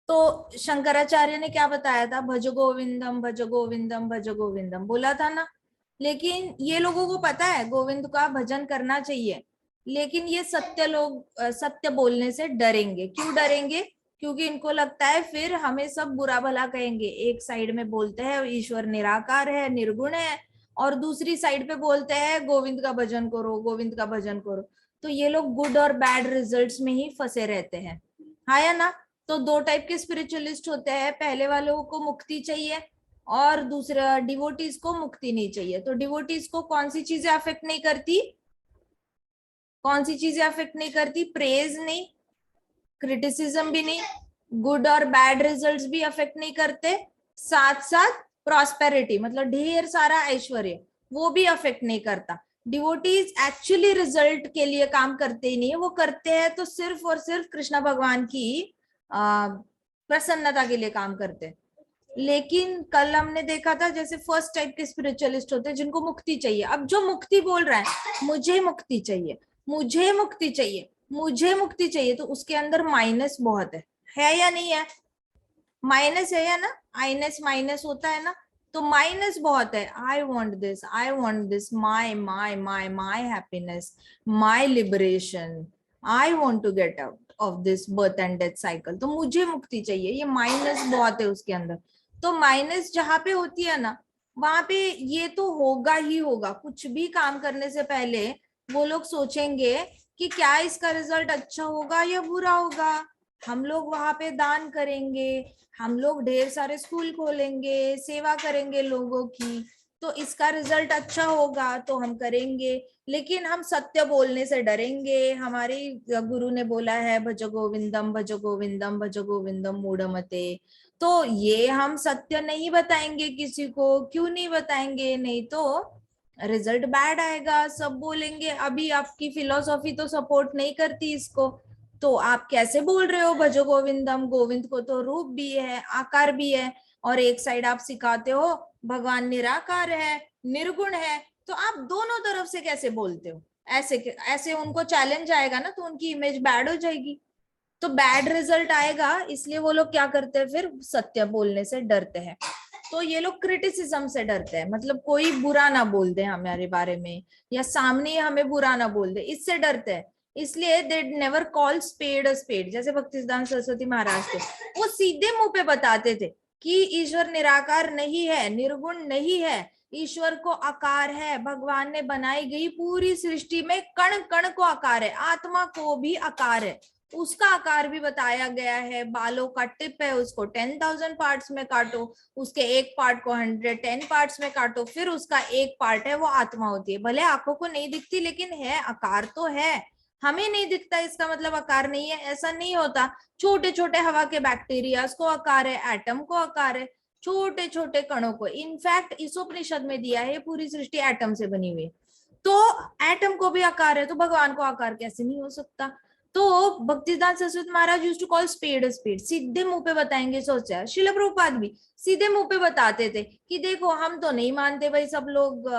तो शंकराचार्य ने क्या बताया था, भज गोविंदम भज गोविंदम भज गोविंदम बोला था ना। लेकिन ये लोगों को पता है गोविंद का भजन करना चाहिए, लेकिन ये सत्य लोग सत्य बोलने से डरेंगे। क्यों डरेंगे? क्योंकि इनको लगता है फिर हमें सब बुरा भला कहेंगे। एक साइड में बोलते हैं ईश्वर निराकार है, निर्गुण है, और दूसरी साइड पे बोलते हैं गोविंद का भजन करो, गोविंद का भजन करो। तो ये लोग गुड और बैड रिजल्ट्स में ही फंसे रहते हैं। हाँ या ना? तो दो टाइप के स्पिरिचुअलिस्ट होते हैं, पहले वालों को मुक्ति चाहिए और दूसरा डिवोटीज को मुक्ति नहीं चाहिए। तो डिवोटीज को कौन सी चीजें अफेक्ट नहीं करती? कौन सी चीजें अफेक्ट नहीं करती? प्रेज नहीं, क्रिटिसिज्म भी नहीं, गुड और बैड रिजल्ट्स भी अफेक्ट नहीं करते, साथ साथ प्रॉस्पेरिटी मतलब ढेर सारा ऐश्वर्य वो भी अफेक्ट नहीं करता। डिवोटीज एक्चुअली रिजल्ट के लिए काम करते ही नहीं है, वो करते हैं तो सिर्फ और सिर्फ कृष्ण भगवान की प्रसन्नता के लिए काम करते हैं। लेकिन कल हमने देखा था जैसे फर्स्ट टाइप के स्पिरिचुअलिस्ट होते हैं जिनको मुक्ति चाहिए। अब जो मुक्ति बोल रहा है मुझे मुक्ति चाहिए, मुझे मुक्ति चाहिए, मुझे मुक्ति चाहिए, तो उसके अंदर माइनस बहुत है या नहीं है? माइनस है या ना? माइनस माइनस होता है ना, तो माइनस बहुत है। I want this, I want this, my my my my happiness, my liberation, I want to get out of this birth and death cycle. तो मुझे मुक्ति चाहिए, ये माइनस बहुत है उसके अंदर। तो माइनस जहां पे होती है ना, वहां पे ये तो होगा ही होगा। कुछ भी काम करने से पहले वो लोग सोचेंगे कि क्या इसका रिजल्ट अच्छा होगा या बुरा होगा। हम लोग वहां पे दान करेंगे, हम लोग ढेर सारे स्कूल खोलेंगे, सेवा करेंगे लोगों की, तो इसका रिजल्ट अच्छा होगा तो हम करेंगे। लेकिन हम सत्य बोलने से डरेंगे। हमारे गुरु ने बोला है भज गोविंदम भज गोविंदम भज गोविंदम मूढ़मते। तो ये हम सत्य नहीं बताएंगे किसी को। क्यों नहीं बताएंगे? नहीं तो रिजल्ट बैड आएगा, सब बोलेंगे। अभी आपकी फिलोसॉफी तो सपोर्ट नहीं करती इसको, तो आप कैसे बोल रहे हो भजो गोविंदम? गोविंद को तो रूप भी है, आकार भी है, और एक साइड आप सिखाते हो भगवान निराकार है, निर्गुण है। तो आप दोनों तरफ से कैसे बोलते हो? ऐसे ऐसे उनको चैलेंज आएगा ना, तो उनकी इमेज बैड हो जाएगी, तो बैड रिजल्ट आएगा। इसलिए वो लोग क्या करते हैं, फिर सत्य बोलने से डरते हैं। तो ये लोग क्रिटिसिज्म से डरते हैं, मतलब कोई बुरा ना बोल दे हमारे बारे में, या सामने हमें बुरा ना बोल दे, इससे डरते हैं। इसलिए they never call spade a spade. जैसे भक्तिसिद्धांत सरस्वती महाराज थे, वो सीधे मुंह पे बताते थे कि ईश्वर निराकार नहीं है, निर्गुण नहीं है, ईश्वर को आकार है। भगवान ने बनाई गई पूरी सृष्टि में कण कण को आकार है, आत्मा को भी आकार है, उसका आकार भी बताया गया है। बालों का टिप है, उसको 10,000 पार्ट्स में काटो, उसके एक पार्ट को 110 पार्ट्स में काटो, फिर उसका एक पार्ट है वो आत्मा होती है। भले आंखों को नहीं दिखती, लेकिन है, आकार तो है। हमें नहीं दिखता इसका मतलब आकार नहीं है, ऐसा नहीं होता। छोटे छोटे हवा के बैक्टीरियाज को आकार है, एटम को आकार है, छोटे छोटे कणों को। इनफैक्ट इस उपनिषद में दिया है पूरी सृष्टि एटम से बनी हुई है, तो एटम को भी आकार है, तो भगवान को आकार कैसे नहीं हो सकता? तो Bhaktidan Saraswati Maharaj used to call spade spade, सीधे मुंह पे बताएंगे। सोचा शिल प्रभुपाद भी सीधे मुंह पे बताते थे कि देखो हम तो नहीं मानते भाई सब लोग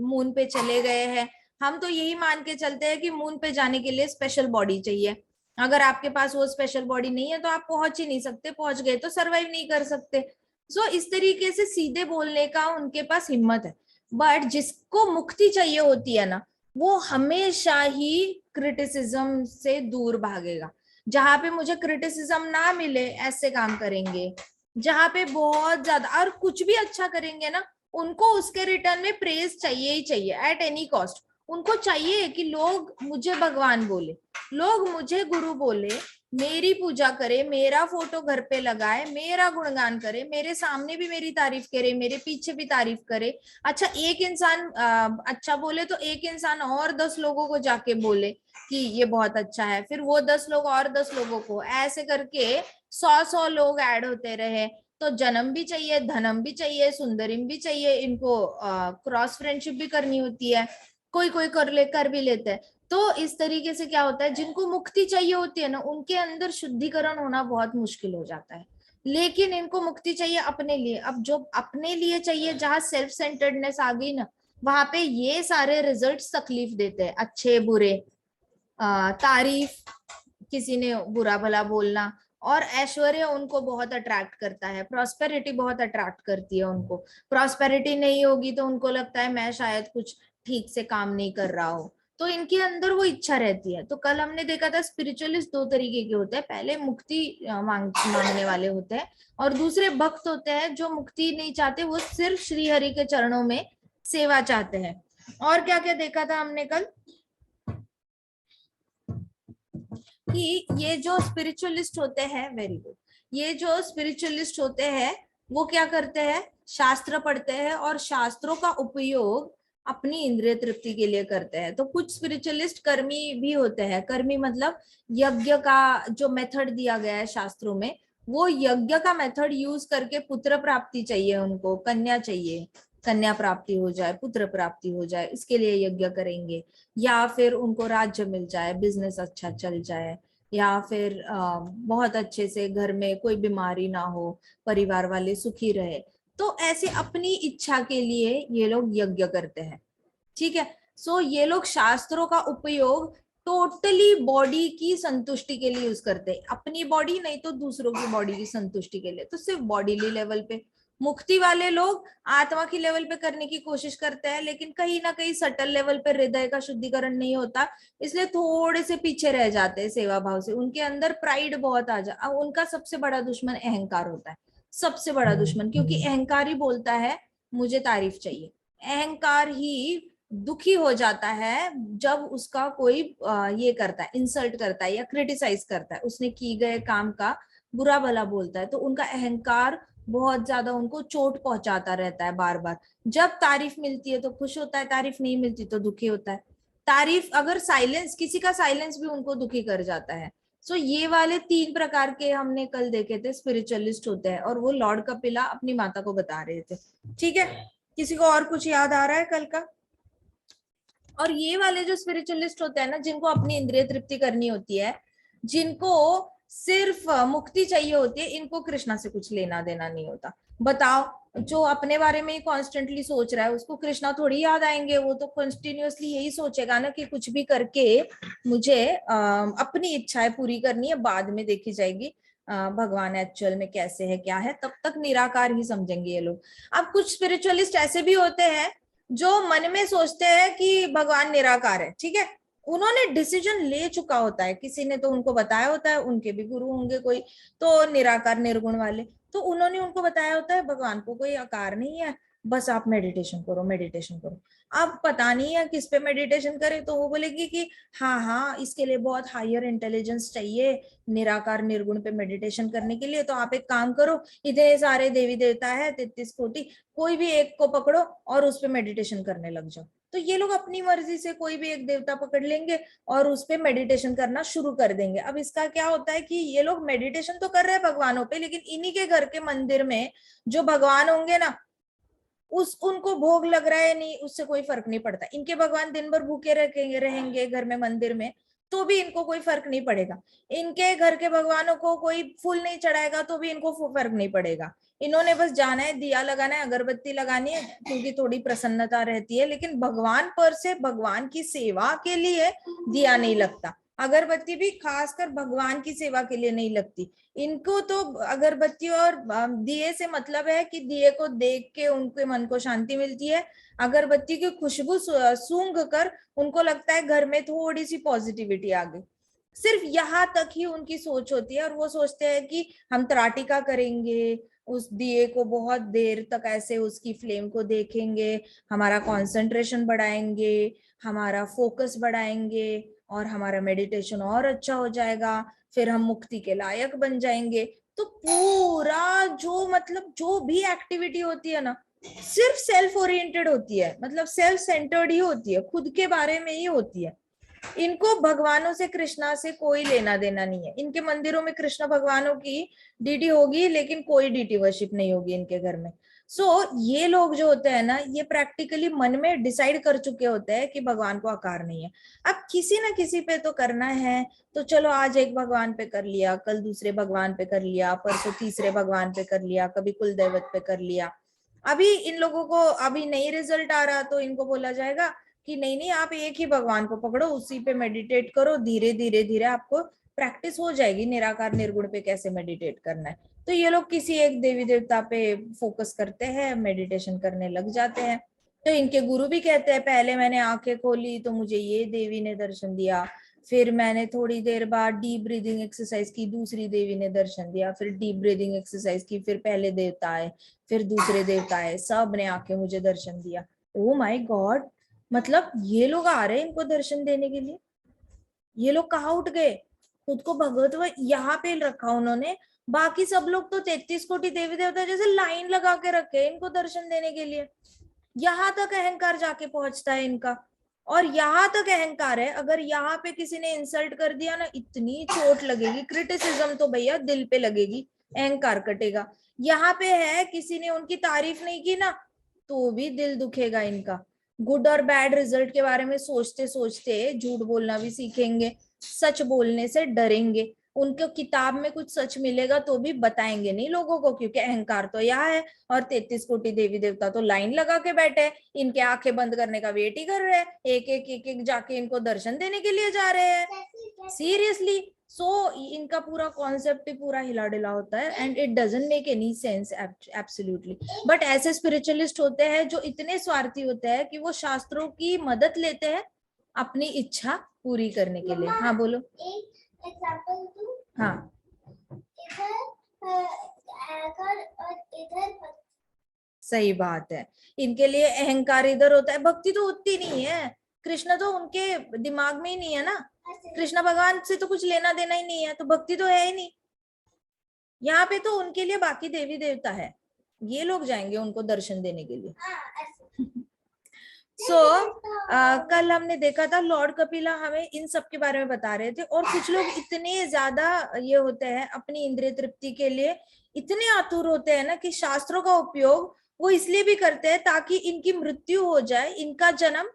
मून पे चले गए हैं, हम तो यही मान के चलते हैं कि मून पे जाने के लिए स्पेशल बॉडी चाहिए। अगर आपके पास वो स्पेशल बॉडी नहीं है तो आप पहुंच ही नहीं सकते, पहुंच गए तो सरवाइव नहीं कर सकते। सो इस तरीके से सीधे बोलने का उनके पास हिम्मत है। बट जिसको मुक्ति चाहिए होती है ना, वो हमेशा ही क्रिटिसिज्म से दूर भागेगा। जहां पे मुझे क्रिटिसिज्म ना मिले ऐसे काम करेंगे, जहां पे बहुत ज्यादा और कुछ भी अच्छा करेंगे ना, उनको उसके रिटर्न में प्रेज चाहिए ही चाहिए एट एनी कॉस्ट। उनको चाहिए कि लोग मुझे भगवान बोले, लोग मुझे गुरु बोले, मेरी पूजा करे, मेरा फोटो घर पे लगाए, मेरा गुणगान करे, मेरे सामने भी मेरी तारीफ करे, मेरे पीछे भी तारीफ करे। अच्छा एक इंसान अच्छा बोले तो एक इंसान और 10 लोगों को जाके बोले कि ये बहुत अच्छा है, फिर वो 10 लोग और 10 लोगों को, ऐसे करके 100 लोग ऐड होते रहे। तो जन्म भी चाहिए, धनम भी चाहिए, सुंदरिम भी चाहिए, इनको क्रॉस फ्रेंडशिप भी करनी होती है, कोई कोई कर भी लेते हैं। तो इस तरीके से क्या होता है, जिनको मुक्ति चाहिए होती है ना, उनके अंदर शुद्धिकरण होना बहुत मुश्किल हो जाता है। लेकिन इनको मुक्ति चाहिए अपने लिए। अब जो अपने लिए चाहिए, जहां सेल्फ सेंटर्डनेस आ गई ना, वहां पे ये सारे रिजल्ट्स तकलीफ देते हैं, अच्छे बुरे, तारीफ, किसी ने बुरा भला बोलना, और ऐश्वर्य उनको बहुत अट्रैक्ट करता है, प्रॉस्पेरिटी बहुत अट्रैक्ट करती है उनको। प्रॉस्पेरिटी नहीं होगी तो उनको लगता है मैं शायद कुछ ठीक से काम नहीं कर रहा हूँ, तो इनके अंदर वो इच्छा रहती है। तो कल हमने देखा था स्पिरिचुअलिस्ट दो तरीके के होते हैं, पहले मुक्ति मांगने वाले होते हैं, और दूसरे भक्त होते हैं जो मुक्ति नहीं चाहते, वो सिर्फ श्री हरि के चरणों में सेवा चाहते हैं। और क्या क्या देखा था हमने कल कि ये जो स्पिरिचुअलिस्ट होते हैं, वेरी गुड, ये जो स्पिरिचुअलिस्ट होते हैं वो क्या करते हैं, शास्त्र पढ़ते हैं और शास्त्रों का उपयोग अपनी इंद्रिय तृप्ति के लिए करते हैं। तो कुछ स्पिरिचुअलिस्ट कर्मी भी होते हैं, कर्मी मतलब यज्ञ का जो मेथड दिया गया है शास्त्रों में, वो यज्ञ का मेथड यूज करके पुत्र प्राप्ति चाहिए उनको, कन्या चाहिए, कन्या प्राप्ति हो जाए, पुत्र प्राप्ति हो जाए, इसके लिए यज्ञ करेंगे। या फिर उनको राज्य मिल जाए, बिजनेस अच्छा चल जाए, या फिर बहुत अच्छे से घर में कोई बीमारी ना हो, परिवार वाले सुखी रहे। तो ऐसे अपनी इच्छा के लिए ये लोग यज्ञ करते हैं, ठीक है। सो ये लोग शास्त्रों का उपयोग टोटली बॉडी की संतुष्टि के लिए यूज करते हैं, अपनी बॉडी नहीं तो दूसरों की बॉडी की संतुष्टि के लिए, तो सिर्फ बॉडीली लेवल पे। मुक्ति वाले लोग आत्मा की लेवल पे करने की कोशिश करते हैं, लेकिन कहीं ना कहीं सटल लेवल पे हृदय का शुद्धिकरण नहीं होता, इसलिए थोड़े से पीछे रह जाते हैं सेवा भाव से। उनके अंदर प्राइड बहुत आ जा, उनका सबसे बड़ा दुश्मन अहंकार होता है, सबसे बड़ा दुश्मन, क्योंकि अहंकार ही बोलता है मुझे तारीफ चाहिए। अहंकार ही दुखी हो जाता है जब उसका कोई ये करता है, इंसल्ट करता है या क्रिटिसाइज करता है, उसने की गए काम का बुरा भला बोलता है, तो उनका अहंकार बहुत ज्यादा उनको चोट पहुंचाता रहता है बार बार। जब तारीफ मिलती है तो खुश होता है, तारीफ नहीं मिलती तो दुखी होता है। तारीफ अगर साइलेंस, किसी का साइलेंस भी उनको दुखी कर जाता है। सो ये वाले तीन प्रकार के हमने कल देखे थे स्पिरिचुअलिस्ट होते हैं, और वो लॉर्ड कपिला अपनी माता को बता रहे थे, ठीक है। किसी को और कुछ याद आ रहा है कल का? और ये वाले जो स्पिरिचुअलिस्ट होते हैं ना, जिनको अपनी इंद्रिय तृप्ति करनी होती है, जिनको सिर्फ मुक्ति चाहिए होती है, इनको कृष्णा से कुछ लेना देना नहीं होता। बताओ, जो अपने बारे में ही कॉन्स्टेंटली सोच रहा है उसको कृष्णा थोड़ी याद आएंगे, वो तो कंटिन्यूअसली यही सोचेगा ना कि कुछ भी करके मुझे अपनी इच्छाएं पूरी करनी है, बाद में देखी जाएगी भगवान एक्चुअल में कैसे है क्या है, तब तक निराकार ही समझेंगे ये लोग। अब कुछ स्पिरिचुअलिस्ट ऐसे भी होते हैं जो मन में सोचते हैं कि भगवान निराकार है, ठीक है, उन्होंने डिसीजन ले चुका होता है, किसी ने तो उनको बताया होता है, उनके भी गुरु होंगे कोई, तो निराकार निर्गुण वाले, तो उन्होंने उनको बताया होता है भगवान को कोई आकार नहीं है, बस आप मेडिटेशन करो, मेडिटेशन करो। अब पता नहीं है किस पे मेडिटेशन करे, तो वो बोलेगी कि हाँ हाँ इसके लिए बहुत हायर इंटेलिजेंस चाहिए निराकार निर्गुण पे मेडिटेशन करने के लिए, तो आप एक काम करो, इतने सारे देवी देवता है 33 कोटि, कोई भी एक को पकड़ो और उस पर मेडिटेशन करने लग जाओ। तो ये लोग अपनी मर्जी से कोई भी एक देवता पकड़ लेंगे और उस पर मेडिटेशन करना शुरू कर देंगे। अब इसका क्या होता है कि ये लोग मेडिटेशन तो कर रहे हैं भगवानों पे, लेकिन इन्हीं के घर के मंदिर में जो भगवान होंगे ना, उनको भोग लग रहा है नहीं, उससे कोई फर्क नहीं पड़ता। इनके भगवान दिन भर भूखे रहेंगे घर में मंदिर में, तो भी इनको कोई फर्क नहीं पड़ेगा। इनके घर के भगवानों को कोई फूल नहीं चढ़ाएगा तो भी इनको फर्क नहीं पड़ेगा। इन्होंने बस जाना है, दिया लगाना है, अगरबत्ती लगानी है, क्योंकि थोड़ी प्रसन्नता रहती है, लेकिन भगवान पर से, भगवान की सेवा के लिए दिया नहीं लगता। अगरबत्ती भी खासकर भगवान की सेवा के लिए नहीं लगती। इनको तो अगरबत्ती और दिए से मतलब है कि दिए को देख के उनके मन को शांति मिलती है, अगरबत्ती की खुशबू सूंघ कर उनको लगता है घर में थोड़ी सी पॉजिटिविटी आ गई। सिर्फ यहाँ तक ही उनकी सोच होती है, और वो सोचते हैं कि हम त्राटिका करेंगे, उस दिए को बहुत देर तक ऐसे उसकी फ्लेम को देखेंगे, हमारा कंसंट्रेशन बढ़ाएंगे, हमारा फोकस बढ़ाएंगे, और हमारा मेडिटेशन और अच्छा हो जाएगा, फिर हम मुक्ति के लायक बन जाएंगे। तो पूरा जो मतलब जो भी एक्टिविटी होती है ना, सिर्फ सेल्फ ओरिएंटेड होती है, मतलब सेल्फ सेंटर्ड ही होती है, खुद के बारे में ही होती है। इनको भगवानों से, कृष्णा से कोई लेना देना नहीं है। इनके मंदिरों में कृष्ण भगवानों की डीटी होगी, लेकिन कोई डीटी वर्शिप नहीं होगी इनके घर में। ये लोग जो होते हैं ना, ये प्रैक्टिकली मन में डिसाइड कर चुके होते हैं कि भगवान को आकार नहीं है। अब किसी ना किसी पे तो करना है, तो चलो आज एक भगवान पे कर लिया, कल दूसरे भगवान पे कर लिया, परसों तीसरे भगवान पे कर लिया, कभी कुल दैवत पे कर लिया। अभी इन लोगों को अभी नई रिजल्ट आ रहा, तो इनको बोला जाएगा कि नहीं नहीं, आप एक ही भगवान को पकड़ो, उसी पे मेडिटेट करो, धीरे धीरे धीरे आपको प्रैक्टिस हो जाएगी निराकार निर्गुण पे कैसे मेडिटेट करना है। तो ये लोग किसी एक देवी देवता पे फोकस करते हैं, मेडिटेशन करने लग जाते हैं। तो इनके गुरु भी कहते हैं पहले मैंने आंखें खोली तो मुझे ये देवी ने दर्शन दिया, फिर मैंने थोड़ी देर बाद डीप ब्रीदिंग एक्सरसाइज की, दूसरी देवी ने दर्शन दिया, फिर डीप ब्रीदिंग एक्सरसाइज की, फिर पहले देवता आए, फिर दूसरे देवता आए, सब ने आके मुझे दर्शन दिया। ओ माय गॉड, मतलब ये लोग आ रहे हैं इनको दर्शन देने के लिए। ये लोग कहाँ उठ गए, खुद को भगवत यहाँ पे रखा उन्होंने, बाकी सब लोग तो 33 कोटि देवी देवता जैसे लाइन लगा के रखे इनको दर्शन देने के लिए। यहाँ तक अहंकार जाके पहुंचता है इनका। और यहाँ तक अहंकार है, अगर यहाँ पे किसी ने इंसल्ट कर दिया ना, इतनी चोट लगेगी, क्रिटिसिज्म तो भैया दिल पे लगेगी, अहंकार कटेगा। यहाँ पे है किसी ने उनकी तारीफ नहीं की ना, तो भी दिल दुखेगा इनका। गुड और बैड रिजल्ट के बारे में सोचते सोचते झूठ बोलना भी सीखेंगे, सच बोलने से डरेंगे। उनको किताब में कुछ सच मिलेगा तो भी बताएंगे नहीं लोगों को, क्योंकि अहंकार तो यहाँ है। और 33 कोटि देवी देवता तो लाइन लगा के बैठे हैं, इनके आंखें बंद करने का वेट ही कर रहे हैं, एक एक जाके इनको दर्शन देने के लिए जा रहे हैं सीरियसली। सो इनका पूरा कॉन्सेप्ट ही पूरा हिला डिला होता है, and it doesn't make any sense absolutely. But ऐसे स्पिरिचुअलिस्ट होते हैं जो इतने स्वार्थी होते हैं कि वो शास्त्रों की मदद लेते हैं अपनी इच्छा पूरी करने के लिए। हाँ बोलो। एग्जाम्पल दूं? हाँ इधर सही बात है, इनके लिए अहंकार इधर होता है, भक्ति तो होती नहीं है। कृष्ण तो उनके दिमाग में ही नहीं है ना, कृष्ण भगवान से तो कुछ लेना देना ही नहीं है, तो भक्ति तो है ही नहीं। यहाँ पे तो उनके लिए बाकी देवी देवता है, ये लोग जाएंगे उनको दर्शन देने के लिए। कल हमने देखा था लॉर्ड कपिला हमें इन सब के बारे में बता रहे थे। और कुछ लोग इतने ज्यादा ये होते हैं अपनी इंद्रिय तृप्ति के लिए, इतने आतुर होते हैं ना कि शास्त्रों का उपयोग वो इसलिए भी करते हैं ताकि इनकी मृत्यु हो जाए, इनका जन्म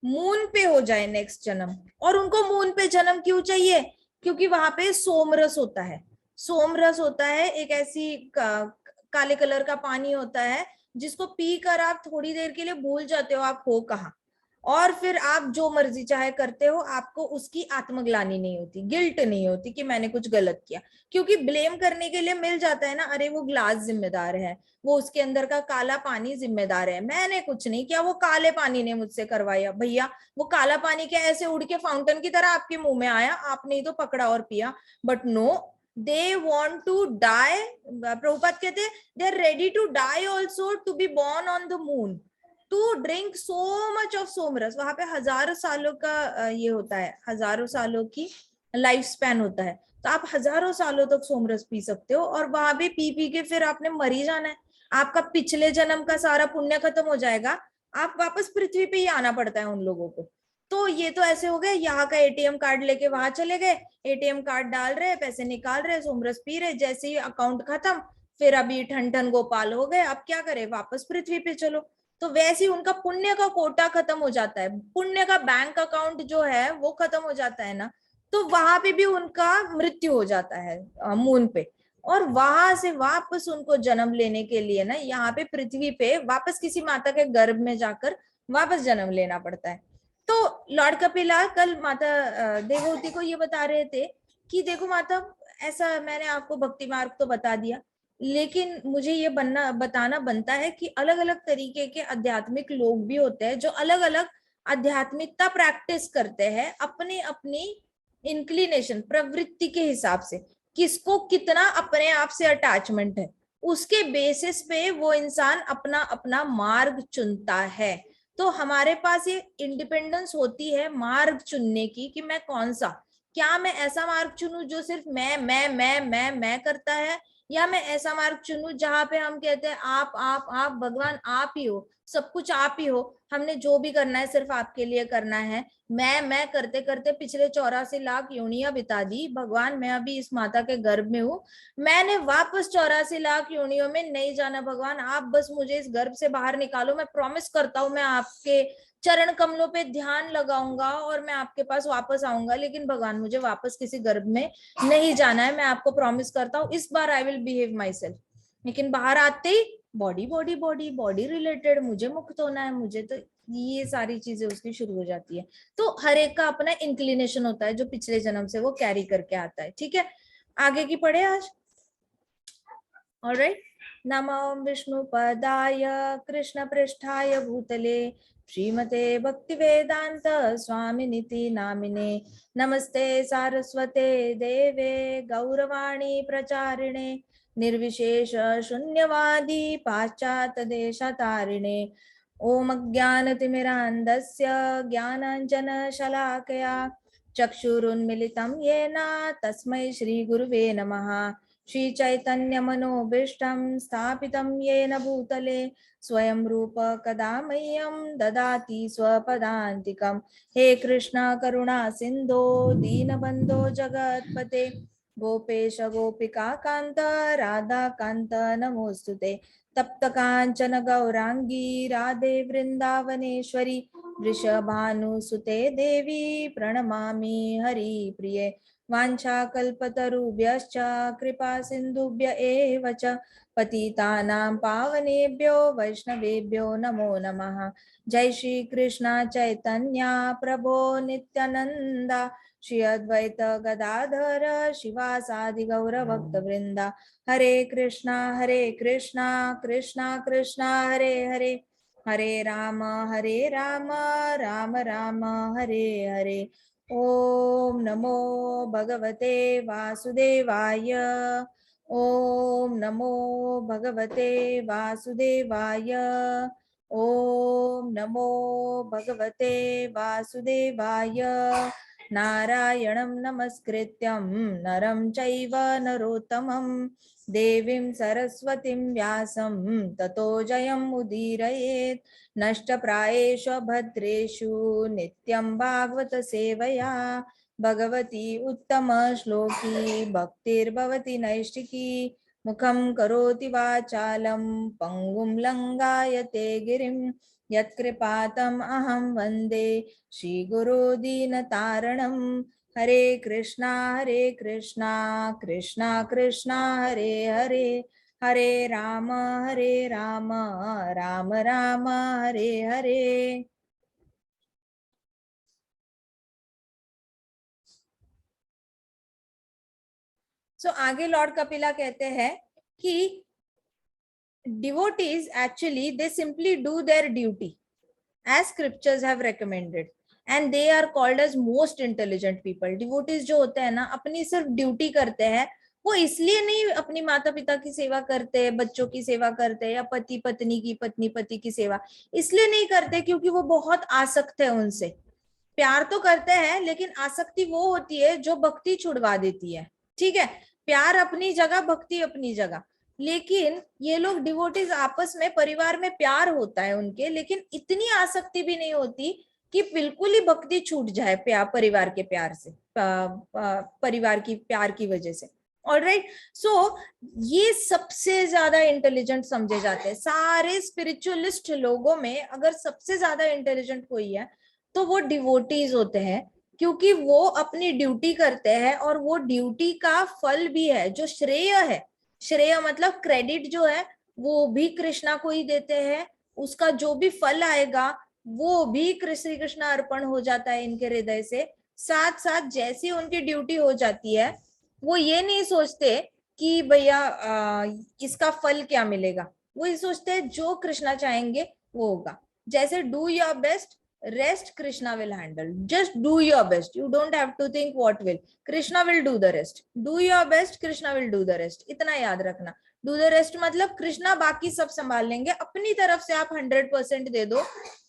मून पे हो जाए नेक्स्ट जन्म। और उनको मून पे जन्म क्यों चाहिए? क्योंकि वहां पे सोमरस होता है। सोमरस होता है एक ऐसी काले कलर का पानी होता है जिसको पी कर आप थोड़ी देर के लिए भूल जाते हो आप हो कहाँ, और फिर आप जो मर्जी चाहे करते हो, आपको उसकी आत्मग्लानि नहीं होती, गिल्ट नहीं होती कि मैंने कुछ गलत किया। क्योंकि ब्लेम करने के लिए मिल जाता है ना, अरे वो ग्लास जिम्मेदार है, वो उसके अंदर का काला पानी जिम्मेदार है, मैंने कुछ नहीं किया, वो काले पानी ने मुझसे करवाया। भैया वो काला पानी क्या ऐसे उड़ के फाउंटेन की तरह आपके मुंह में आया, आपने ही तो पकड़ा और पिया? But no, they want to die. Prabhupada कहते हैं they are ready to die also to be born on the moon, to drink so much of सोमरस। वहां पे हजारों सालों का ये होता है, हजारों सालों की लाइफ स्पैन होता है, तो आप हजारों सालों तक सोमरस पी सकते हो। और वहां पे पी पी के फिर आपने मर ही जाना है, आपका पिछले जन्म का सारा पुण्य खत्म हो जाएगा, आप वापस पृथ्वी पे ही आना पड़ता है उन लोगों को। तो ये तो ऐसे हो गए, यहाँ का एटीएम कार्ड लेके वहां चले गए, एटीएम कार्ड डाल रहे, पैसे निकाल रहे, सोमरस पी रहे, जैसे ही अकाउंट खत्म, फिर अभी ठन ठन गोपाल हो गए, अब क्या करे, वापस पृथ्वी पे चलो। तो वैसे ही उनका पुण्य का कोटा खत्म हो जाता है, पुण्य का बैंक अकाउंट जो है वो खत्म हो जाता है ना, तो वहां पे भी उनका मृत्यु हो जाता है मून पे। और वहां से वापस उनको जन्म लेने के लिए ना यहाँ पे पृथ्वी पे वापस किसी माता के गर्भ में जाकर वापस जन्म लेना पड़ता है। तो लॉर्ड कपिला कल माता देवहूति को ये बता रहे थे कि देखो माता, ऐसा मैंने आपको भक्ति मार्ग तो बता दिया, लेकिन मुझे ये बताना बनता है कि अलग अलग तरीके के आध्यात्मिक लोग भी होते हैं जो अलग अलग आध्यात्मिकता प्रैक्टिस करते हैं अपनी अपनी इंक्लिनेशन प्रवृत्ति के हिसाब से, किसको कितना अपने आप से अटैचमेंट है, उसके बेसिस पे वो इंसान अपना अपना मार्ग चुनता है। तो हमारे पास ये इंडिपेंडेंस होती है मार्ग चुनने की कि मैं कौन सा, क्या मैं ऐसा मार्ग चुनूं जो सिर्फ मैं करता है, या मैं ऐसा मार्ग चुनूं जहां पे हम कहते हैं आप भगवान आप ही हो, सब कुछ आप ही हो, हमने जो भी करना है सिर्फ आपके लिए करना है। मैं करते करते पिछले 84 लाख योनियां बिता दी भगवान, मैं अभी इस माता के गर्भ में हूँ, मैंने वापस 84 लाख योनियों में नहीं जाना भगवान, आप बस मुझे इस गर्भ से बाहर निकालो, मैं प्रॉमिस करता हूँ मैं आपके चरण कमलों पे ध्यान लगाऊंगा और मैं आपके पास वापस आऊंगा, लेकिन भगवान मुझे वापस किसी गर्भ में नहीं जाना है, मैं आपको प्रॉमिस करता हूँ, इस बार I will behave myself. लेकिन बाहर आते ही body body body body related, मुझे मुक्त होना है, मुझे तो ये सारी चीजें उसकी शुरू हो जाती है। तो हर एक का अपना इंक्लिनेशन होता है जो पिछले जन्म से वो कैरी करके आता है। ठीक है, आगे की पढ़े आज। ऑलराइट, नमो विष्णुपदाय कृष्णपृष्ठाय भूतले श्रीमते भक्तिवेदांत स्वामिनिति नामिने नमस्ते सारस्वते देवे गौरवाणी प्रचारिणे निर्विशेष शून्यवादी पाश्चात्य देशतारिणे ओम अज्ञानतिमिरान्धस्य ज्ञानाञ्जनशलाकया चक्षुरुन्मिलितं येन तस्मै श्रीगुरुवे नमः। श्री चैतन्य मनोभीष्टं स्थापितं येन भूतले स्वयं रूप कदा मह्यं ददाति स्वपदान्तिकं। हे कृष्ण करुणा सिन्धो दीनबन्धो जगत्पते गोपेश गोपिका कान्त राधा कान्त नमोस्तुते। तप्त कांचन गौरांगी राधे वृंदावनेश्वरी वृषभानुसुते देवी प्रणमामि हरिप्रिये। वाञ्छाकल्पतरुभ्यश्च कृपा सिन्धुभ्य एव च पतितानां पावनेभ्यो वैष्णवेभ्यो नमो नमः। जय श्री कृष्ण चैतन्य प्रभो नित्यानंदा श्री अद्वैत गदाधर शिवासादि गौर भक्त वृंदा। हरे कृष्णा कृष्णा कृष्णा हरे हरे, हरे राम राम राम हरे हरे। ओम नमो भगवते वासुदेवाय, ओम नमो भगवते वासुदेवाय, ओम नमो भगवते वासुदेवाय। नारायणं नमस्कृत्यं नरं चैव नरोत्तमं देवीं सरस्वतीं व्यासं ततो जयमुदीरयेत्। नष्टप्रायेषु भद्रेषु नित्यं भागवत सेवया भगवती उत्तम श्लोकी भक्तिर्भवति नैष्टिकी। मुखं करोति वाचालं पंगुं लंघायते गिरिं यत्कृपातम् अहं वन्दे श्रीगुरो दीनतारणं। हरे कृष्णा कृष्णा कृष्णा हरे हरे, हरे राम राम राम हरे हरे। सो आगे लॉर्ड कपिला कहते हैं कि devotees actually they simply do their duty as scriptures have recommended and they are called as most intelligent people. devotees जो होते हैं ना अपनी सिर्फ ड्यूटी करते हैं, वो इसलिए नहीं अपनी माता पिता की सेवा करते, बच्चों की सेवा करते या पति पत्नी की, पत्नी पति की सेवा इसलिए नहीं करते क्योंकि वो बहुत आसक्त है उनसे। प्यार तो करते हैं लेकिन आसक्ति वो होती है जो भक्ति छुड़वा देती है। ठीक है, प्यार अपनी जगह, भक्ति अपनी जगह। लेकिन ये लोग डिवोटीज आपस में, परिवार में प्यार होता है उनके, लेकिन इतनी आसक्ति भी नहीं होती कि बिल्कुल ही भक्ति छूट जाए परिवार के प्यार से, परिवार की प्यार की वजह से। ऑलराइट, सो ये सबसे ज्यादा इंटेलिजेंट समझे जाते हैं सारे स्पिरिचुअलिस्ट लोगों में। अगर सबसे ज्यादा इंटेलिजेंट कोई है तो वो डिवोटीज होते हैं, क्योंकि वो अपनी ड्यूटी करते हैं और वो ड्यूटी का फल भी है जो श्रेय है। श्रेय मतलब क्रेडिट जो है वो भी कृष्णा को ही देते हैं, उसका जो भी फल आएगा वो भी श्री कृष्ण अर्पण हो जाता है इनके हृदय से। साथ साथ जैसी उनकी ड्यूटी हो जाती है वो ये नहीं सोचते कि भैया इसका फल क्या मिलेगा, वो ये सोचते हैं जो कृष्णा चाहेंगे वो होगा। जैसे do your best, rest krishna will handle. Just do your best, you don't have to think what will, krishna will do the rest. Do your best, krishna will do the rest. इतना याद रखना। do the rest मतलब कृष्णा बाकी सब संभाल लेंगे। अपनी तरफ से आप 100% दे दो,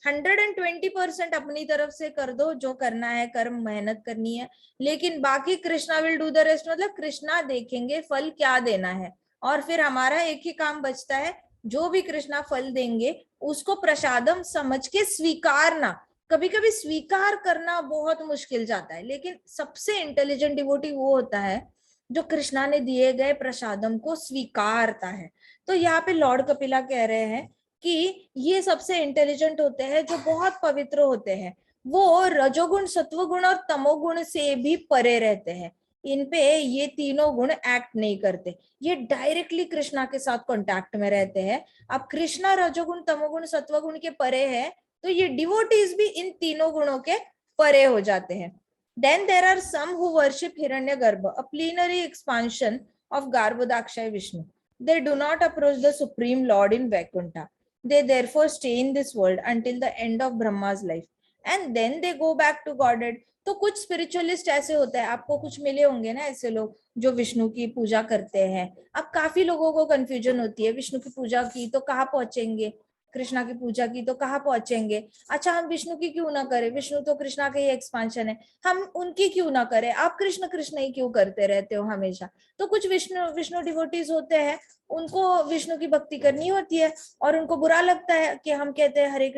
120% अपनी तरफ से कर दो, जो करना है कर्म मेहनत करनी है, लेकिन बाकी Krishna will do the rest मतलब कृष्णा देखेंगे फल क्या देना है। और फिर हमारा एक ही काम बचता है, जो भी कृष्णा फल देंगे उसको प्रसादम समझ के स्वीकारना। कभी कभी स्वीकार करना बहुत मुश्किल जाता है, लेकिन सबसे इंटेलिजेंट डिवोटी वो होता है जो कृष्णा ने दिए गए प्रसादम को स्वीकारता है। तो यहाँ पे लॉर्ड कपिला कह रहे हैं कि ये सबसे इंटेलिजेंट होते हैं जो बहुत पवित्र होते हैं, वो रजोगुण, सत्वगुण और तमोगुण से भी परे रहते हैं। इन पे ये तीनों गुण एक्ट नहीं करते, ये डायरेक्टली कृष्णा के साथ कांटेक्ट में रहते हैं। अब कृष्णा रजोगुण तमोगुण सत्वगुण के परे है, तो ये डिवोटीज भी इन तीनों गुणों के परे हो जाते हैं। Then there are some who worship Hiranyagarbha, a plenary expansion of Garbhodakshay Vishnu. They do not approach the Supreme Lord in Vaikuntha. They therefore stay in this world until the end of Brahma's life. And then they go back to Godhead. तो कुछ spiritualist ऐसे होते हैं, आपको कुछ मिले होंगे ना ऐसे लोग जो विष्णु की पूजा करते हैं। अब काफी लोगों को कंफ्यूजन होती है, विष्णु की पूजा की तो कहाँ पहुंचेंगे, कृष्णा की पूजा की तो कहाँ पहुंचेंगे। अच्छा, हम विष्णु की क्यों ना करें, विष्णु तो कृष्णा का ही एक्सपांशन है, हम उनकी क्यों ना करें, आप कृष्ण कृष्ण ही क्यों करते रहते हो हमेशा। तो कुछ विष्णु डिवोटीज होते हैं, उनको विष्णु की भक्ति करनी होती है और उनको बुरा लगता है कि हम कहते हैं हरे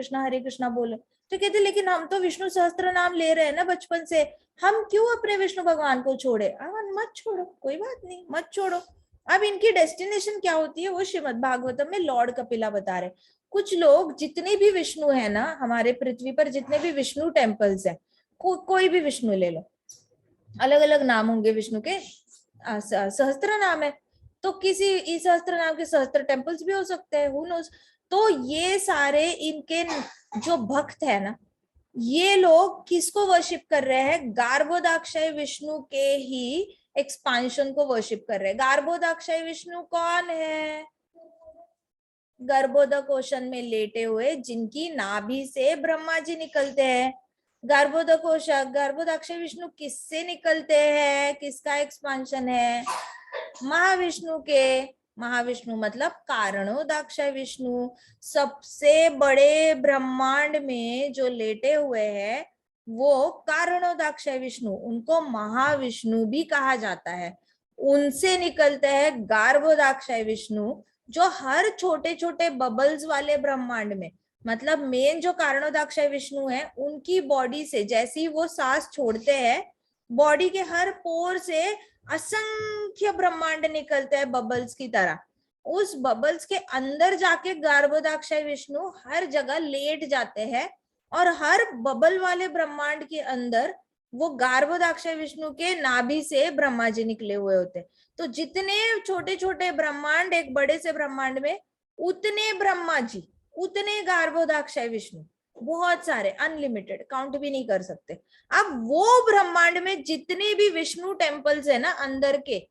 कृष्णा बोलो, तो कहते लेकिन हम तो विष्णु सहस्त्र नाम ले रहे हैं ना बचपन से, हम क्यों अपने विष्णु भगवान को छोड़े। मत छोड़ो, कोई बात नहीं, मत छोड़ो। अब इनकी डेस्टिनेशन क्या होती है वो श्रीमद् भागवतम में लॉर्ड कपिला बता रहे। कुछ लोग, जितने भी विष्णु है ना हमारे पृथ्वी पर, जितने भी विष्णु टेम्पल्स है, कोई भी विष्णु ले लो, अलग अलग नाम होंगे विष्णु के, सहस्त्र नाम है, तो किसी इस सहस्त्र नाम के सहस्त्र टेम्पल्स भी हो सकते हैं, हु नोस। तो ये सारे इनके जो भक्त है ना, ये लोग किसको वर्शिप कर रहे हैं, गार्भोदाक्षय विष्णु के ही एक्सपांशन को वर्शिप कर रहे हैं। गार्भोदाक्षय विष्णु कौन है, गर्भोदक ओशन में लेटे हुए जिनकी नाभि से ब्रह्मा जी निकलते हैं। गर्भोदाक्षय विष्णु किससे निकलते हैं, किसका एक्सपांशन है, महाविष्णु के। महाविष्णु मतलब कारणोदाक्षय विष्णु, सबसे बड़े ब्रह्मांड में जो लेटे हुए हैं वो कारणोदाक्षय विष्णु, उनको महाविष्णु भी कहा जाता है। उनसे निकलते हैं गर्भोदाक्षय विष्णु, जो हर छोटे छोटे बबल्स वाले ब्रह्मांड में, मतलब मेन जो कारणोदाक्षय विष्णु है उनकी बॉडी से जैसे ही वो सांस छोड़ते हैं, बॉडी के हर पोर से असंख्य ब्रह्मांड निकलते हैं बबल्स की तरह। उस बबल्स के अंदर जाके गर्भोदाक्षय विष्णु हर जगह लेट जाते हैं और हर बबल वाले ब्रह्मांड के अंदर वो गर्भोदाक्षय विष्णु के नाभि से ब्रह्मा जी निकले हुए होते। तो जितने छोटे छोटे ब्रह्मांड एक बड़े से ब्रह्मांड में, उतने ब्रह्मा जी, उतने गर्भोदाक्षय विष्णु, बहुत सारे, अनलिमिटेड, काउंट भी नहीं कर सकते। अब वो ब्रह्मांड में जितने भी विष्णु टेम्पल्स है ना अंदर के,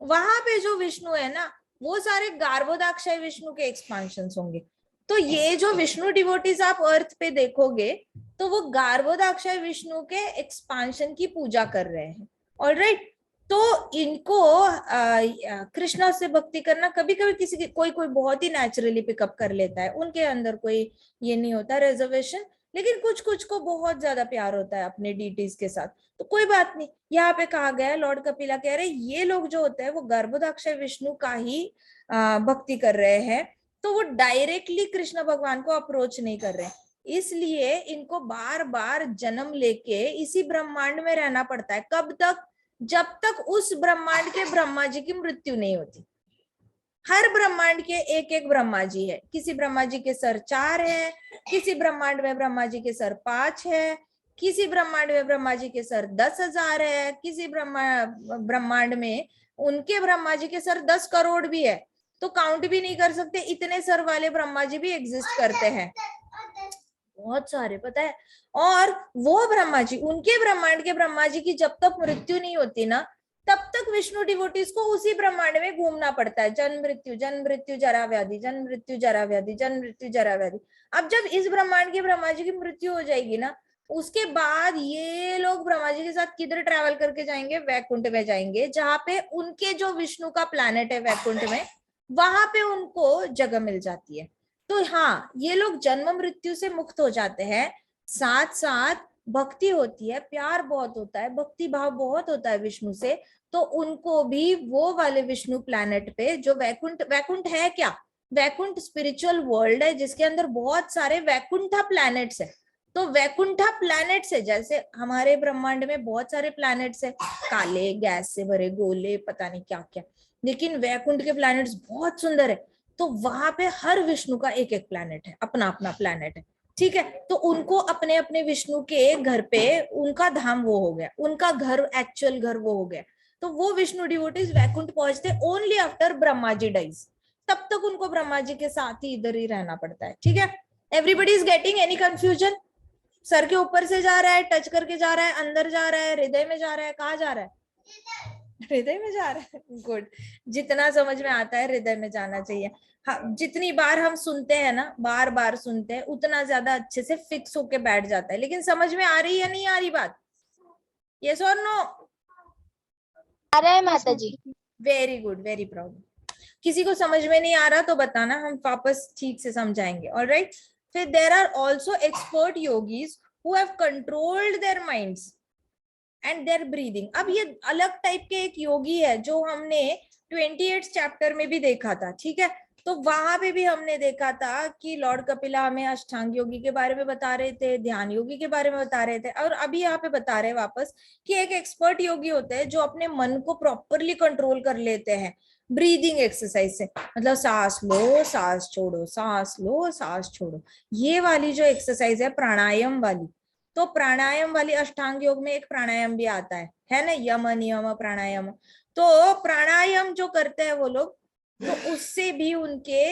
वहां पे जो विष्णु है ना वो सारे गर्भोदाक्षय विष्णु के एक्सपांशन होंगे। तो ये जो विष्णु डिवोटीज आप अर्थ पे देखोगे तो वो गर्भोदाक्षय विष्णु के एक्सपांशन की पूजा कर रहे हैं। ऑलराइट, तो इनको कृष्णा से भक्ति करना कभी कभी किसी की कोई बहुत ही नेचुरली पिकअप कर लेता है, उनके अंदर कोई ये नहीं होता रिजर्वेशन, लेकिन कुछ को बहुत ज्यादा प्यार होता है अपने डीटीज के साथ, तो कोई बात नहीं। यहाँ पे कहा गया है, लॉर्ड कपिला कह रहे ये लोग जो होते हैं वो गर्भोदाक्षय विष्णु का ही भक्ति कर रहे हैं, तो वो डायरेक्टली कृष्ण भगवान को अप्रोच नहीं कर रहे, इसलिए इनको बार बार जन्म लेके इसी ब्रह्मांड में रहना पड़ता है। कब तक, जब तक उस ब्रह्मांड के ब्रह्मा जी की मृत्यु नहीं होती। हर ब्रह्मांड के एक एक ब्रह्मा जी है, किसी ब्रह्मा जी के सर 4 है, किसी ब्रह्मांड में ब्रह्मा जी के सर 5 है, किसी ब्रह्मांड में ब्रह्मा जी के सर 10,000 है, किसी ब्रह्मांड में उनके ब्रह्मा जी के सर 10 करोड़ भी है, तो काउंट भी नहीं कर सकते, इतने सर वाले ब्रह्मा जी भी एग्जिस्ट करते हैं, बहुत सारे, पता है। और वो ब्रह्मा जी, उनके ब्रह्मांड के ब्रह्मा जी की जब तक मृत्यु नहीं होती ना, तब तक विष्णु डिवोटीज को उसी ब्रह्मांड में घूमना पड़ता है, जन्म मृत्यु जरा व्याधि, जन्म मृत्यु जरा व्याधि, जन्म मृत्यु जरा व्याधि। अब जब इस ब्रह्मांड के ब्रह्मा जी की मृत्यु हो जाएगी ना, उसके बाद ये लोग ब्रह्मा जी के साथ किधर ट्रैवल करके जाएंगे, वैकुंठ में जाएंगे, जहां पे उनके जो विष्णु का प्लैनेट है वैकुंठ में, वहां पे उनको जगह मिल जाती है। तो हाँ, ये लोग जन्म मृत्यु से मुक्त हो जाते हैं, साथ साथ भक्ति होती है, प्यार बहुत होता है, भक्ति भाव बहुत होता है विष्णु से, तो उनको भी वो वाले विष्णु प्लैनेट पे जो वैकुंठ है क्या, वैकुंठ स्पिरिचुअल वर्ल्ड है जिसके अंदर बहुत सारे वैकुंठा प्लैनेट्स है। तो वैकुंठा प्लैनेट्स है, जैसे हमारे ब्रह्मांड में बहुत सारे प्लैनेट्स है, काले गैस से भरे गोले, पता नहीं क्या क्या, लेकिन वैकुंठ के प्लैनेट्स बहुत सुंदर है। तो वहां पे हर विष्णु का एक एक प्लैनेट है, अपना अपना प्लैनेट है, ठीक है। तो उनको अपने अपने विष्णु के घर पे, उनका धाम वो हो गया, उनका घर, एक्चुअल घर वो हो गया। तो वो विष्णु डिवोटीज वैकुंठ पहुंचते only after Brahma ji dies, तब तक उनको ब्रह्मा जी के साथ ही इधर ही रहना पड़ता है। ठीक है, everybody is getting any confusion? Sir के ऊपर से जा रहा है, टच करके जा रहा है, अंदर जा रहा है, हृदय में जा रहा है, कहाँ जा रहा है? हृदय में जा रहा है। गुड, जितना समझ में आता है हृदय में जाना चाहिए। हाँ, जितनी बार हम सुनते हैं ना, बार बार सुनते हैं, उतना ज्यादा अच्छे से फिक्स होके बैठ जाता है। लेकिन समझ में आ रही है नहीं आ रही बात? यस और नो? आ रहा है माता जी। Very good, very proud. किसी को समझ में नहीं आ रहा तो बताना, हम वापस ठीक से समझाएंगे। ऑलराइट, फिर there are also expert yogis who have controlled their minds and their breathing. अब ये अलग टाइप के एक योगी है जो हमने 28 चैप्टर में भी देखा था। ठीक है, तो वहां पे भी हमने देखा था कि लॉर्ड कपिला हमें अष्टांग योगी के बारे में बता रहे थे, ध्यान योगी के बारे में बता रहे थे, और अभी यहाँ पे बता रहे हैं वापस कि एक एक्सपर्ट योगी होते हैं जो अपने मन को प्रॉपरली कंट्रोल कर लेते हैं ब्रीदिंग एक्सरसाइज से। मतलब सांस लो, सांस छोड़ो, सांस लो, सांस छोड़ो, ये वाली जो एक्सरसाइज है प्राणायाम वाली। तो प्राणायाम वाली अष्टांग योग में एक प्राणायाम भी आता है ना, यम नियम प्राणायाम। तो प्राणायाम जो करते हैं वो लोग, तो उससे भी उनके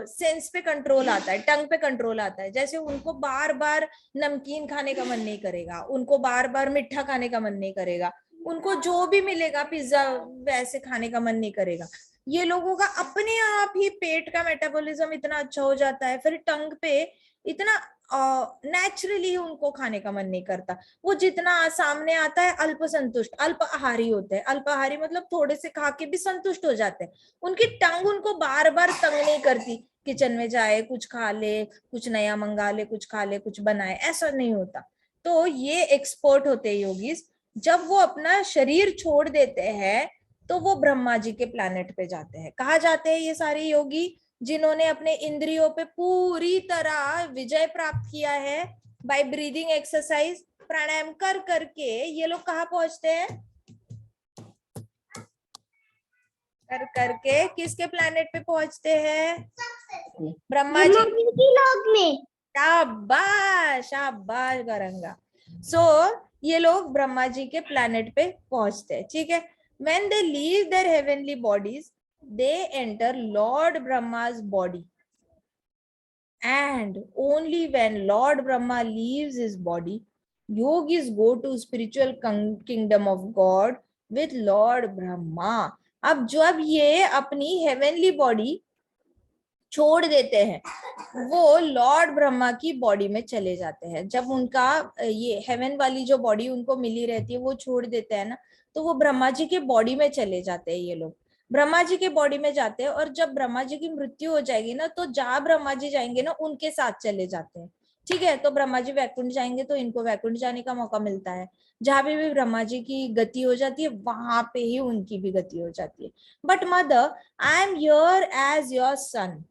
सेंस पे कंट्रोल आता है, टंग पे कंट्रोल आता है। जैसे उनको बार बार नमकीन खाने का मन नहीं करेगा, उनको बार बार मीठा खाने का मन नहीं करेगा, उनको जो भी मिलेगा पिज्जा वैसे खाने का मन नहीं करेगा। ये लोगों का अपने आप ही पेट का मेटाबॉलिज्म इतना अच्छा हो जाता है, फिर टंग पे इतना नेचुरली उनको खाने का मन नहीं करता। वो जितना सामने आता है अल्प संतुष्ट, अल्प आहारी होते हैं। अल्प आहारी मतलब थोड़े से खा के भी संतुष्ट हो जाते हैं। उनकी टंग उनको बार बार तंग नहीं करती, किचन में जाए कुछ खा ले, कुछ नया मंगा ले, कुछ खा ले, कुछ बनाए, ऐसा नहीं होता। तो ये एक्सपर्ट होते हैं योगीज। जब वो अपना शरीर छोड़ देते हैं तो वो ब्रह्मा जी के प्लैनेट पे जाते हैं। कहाँ जाते हैं ये सारे योगी? जिन्होंने अपने इंद्रियों पे पूरी तरह विजय प्राप्त किया है बाय ब्रीदिंग एक्सरसाइज, प्राणायाम कर करके, ये लोग कहाँ पहुंचते हैं? कर करके किसके प्लैनेट पे पहुंचते हैं? ब्रह्मा जी की लोग में। शाबाश, शाबाश गरंगा। सो ये लोग ब्रह्मा जी के प्लैनेट पे पहुंचते हैं। ठीक है, when they leave their heavenly bodies they enter Lord Brahma's body, and only when Lord Brahma leaves his body yogis go to spiritual kingdom of God with Lord Brahma। अब जब ये अपनी हेवनली बॉडी छोड़ देते हैं वो Lord Brahma की body में चले जाते हैं। जब उनका ये हेवन वाली जो बॉडी उनको मिली रहती है वो छोड़ देते हैं ना, तो वो ब्रह्मा जी के बॉडी में चले जाते हैं। ये लोग ब्रह्मा जी के बॉडी में जाते हैं, और जब ब्रह्मा जी की मृत्यु हो जाएगी ना, तो जहाँ ब्रह्मा जी जाएंगे ना उनके साथ चले जाते हैं। ठीक है, तो ब्रह्मा जी वैकुंठ जाएंगे तो इनको वैकुंठ जाने का मौका मिलता है। जहां पे भी ब्रह्मा जी की गति हो जाती है वहां पे ही उनकी भी गति हो जाती है। But mother, I am here as your son,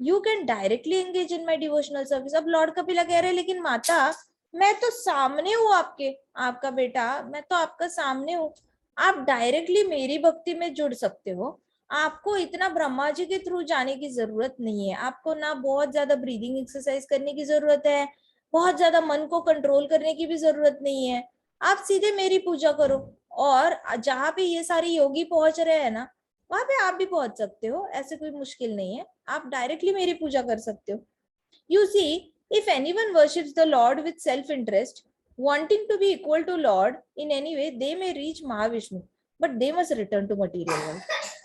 you can directly engage in my devotional service. अब लॉर्ड कपिला कह रहे हैं लेकिन माता मैं तो सामने हूँ आपके, आपका बेटा, मैं तो आपका सामने हूँ, आप डायरेक्टली मेरी भक्ति में जुड़ सकते हो। आपको इतना ब्रह्मा जी के थ्रू जाने की जरूरत नहीं है। आपको ना बहुत ज्यादा ब्रीदिंग एक्सरसाइज करने की जरूरत है, बहुत ज्यादा मन को कंट्रोल करने की भी जरूरत नहीं है। आप सीधे मेरी पूजा करो, और जहाँ पे ये सारे योगी पहुंच रहे हैं ना वहां पे आप भी पहुंच सकते हो। ऐसे कोई मुश्किल नहीं है, आप डायरेक्टली मेरी पूजा कर सकते हो। You see, if anyone worships the Lord with self interest, wanting to be equal to Lord in any way, they may reach Mahavishnu, but they must return to material world।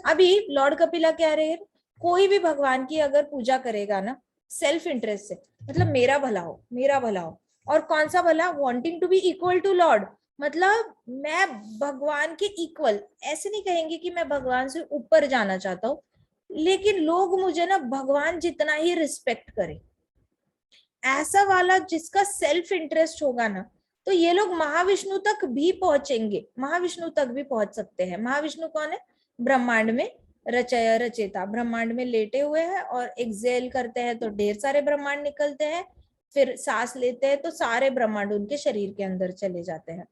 अभी Lord Kapila कह रहे हैं कोई भी भगवान की अगर पूजा करेगा ना सेल्फ इंटरेस्ट से, मतलब मेरा भला हो, मेरा भला हो, और कौन सा भला? wanting to be equal to Lord, मतलब मैं भगवान के इक्वल, ऐसे नहीं कहेंगे कि मैं भगवान से ऊपर जाना चाहता हूँ, लेकिन लोग मुझे ना भगवान जितना ही रिस्पेक्ट करें, ऐसा वाला जिसका सेल्फ इंटरेस्ट होगा ना, तो ये लोग महाविष्णु तक भी पहुंचेंगे, महाविष्णु तक भी पहुंच सकते हैं। महाविष्णु कौन है? ब्रह्मांड में रचय रचेता, ब्रह्मांड में लेटे हुए हैं, और एक्सेल करते हैं तो ढेर सारे ब्रह्मांड निकलते हैं, फिर सांस लेते हैं तो सारे ब्रह्मांड उनके शरीर के अंदर चले जाते हैं।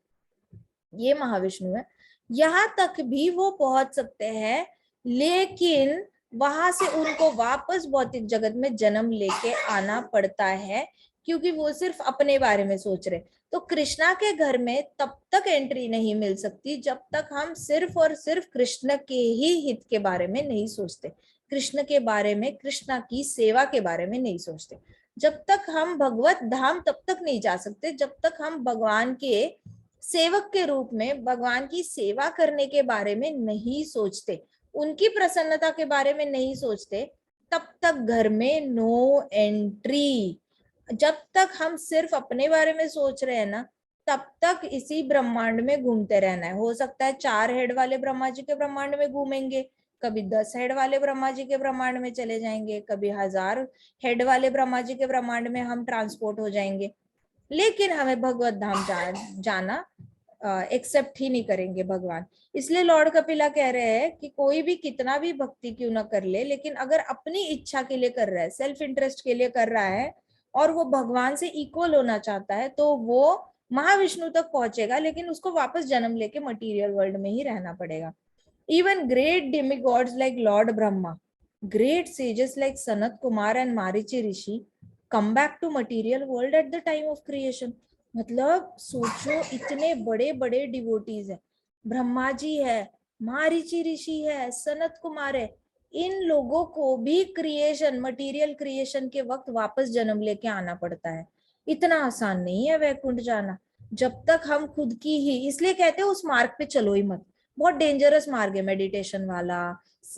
ये महाविष्णु है, यहां तक भी वो पहुंच सकते हैं, लेकिन वहां से उनको वापस भौतिक जगत में जन्म लेके आना पड़ता है, क्योंकि वो सिर्फ अपने बारे में सोच रहे। तो कृष्णा के घर में तब तक एंट्री नहीं मिल सकती जब तक हम सिर्फ और सिर्फ कृष्ण के ही हित के बारे में नहीं सोचते, कृष्ण के बारे में, कृष्णा की सेवा के बारे में नहीं सोचते। जब तक हम भगवत धाम तब तक नहीं जा सकते जब तक हम भगवान के सेवक के रूप में भगवान की सेवा करने के बारे में नहीं सोचते, उनकी प्रसन्नता के बारे में नहीं सोचते, तब तक घर में नो एंट्री। जब तक हम सिर्फ अपने बारे में सोच रहे हैं ना, तब तक इसी ब्रह्मांड में घूमते रहना है। हो सकता है 4 हेड वाले ब्रह्मा जी के ब्रह्मांड में घूमेंगे, कभी 10 हेड वाले ब्रह्मा जी के ब्रह्मांड में चले जाएंगे, कभी 1000 हेड वाले ब्रह्मा जी के ब्रह्मांड में हम ट्रांसपोर्ट हो जाएंगे, लेकिन हमें भगवत धाम जाना एक्सेप्ट ही नहीं करेंगे भगवान। इसलिए लॉर्ड कपिला कह रहे हैं कि कोई भी कितना भी भक्ति क्यों ना कर ले, लेकिन अगर अपनी इच्छा के लिए कर रहा है, सेल्फ इंटरेस्ट के लिए कर रहा है और वो भगवान से इक्वल होना चाहता है, तो वो महाविष्णु तक पहुंचेगा, लेकिन उसको वापस जन्म लेके मटीरियल वर्ल्ड में ही रहना पड़ेगा। Even great demigods like Lord Brahma, great sages like Sanat Kumar and Marichi Rishi come back to material world at the time of creation. मतलब सोचो, इतने बड़े बड़े डिवोटीज है, ब्रह्मा जी है, मारीची ऋषि है, सनत कुमार है, इन लोगों को भी क्रिएशन, मटेरियल क्रिएशन के वक्त वापस जन्म लेके आना पड़ता है। इतना आसान नहीं है वैकुंठ जाना। जब तक हम खुद की ही, इसलिए कहते हैं उस मार्ग पे चलो ही मत, बहुत डेंजरस मार्ग है मेडिटेशन वाला,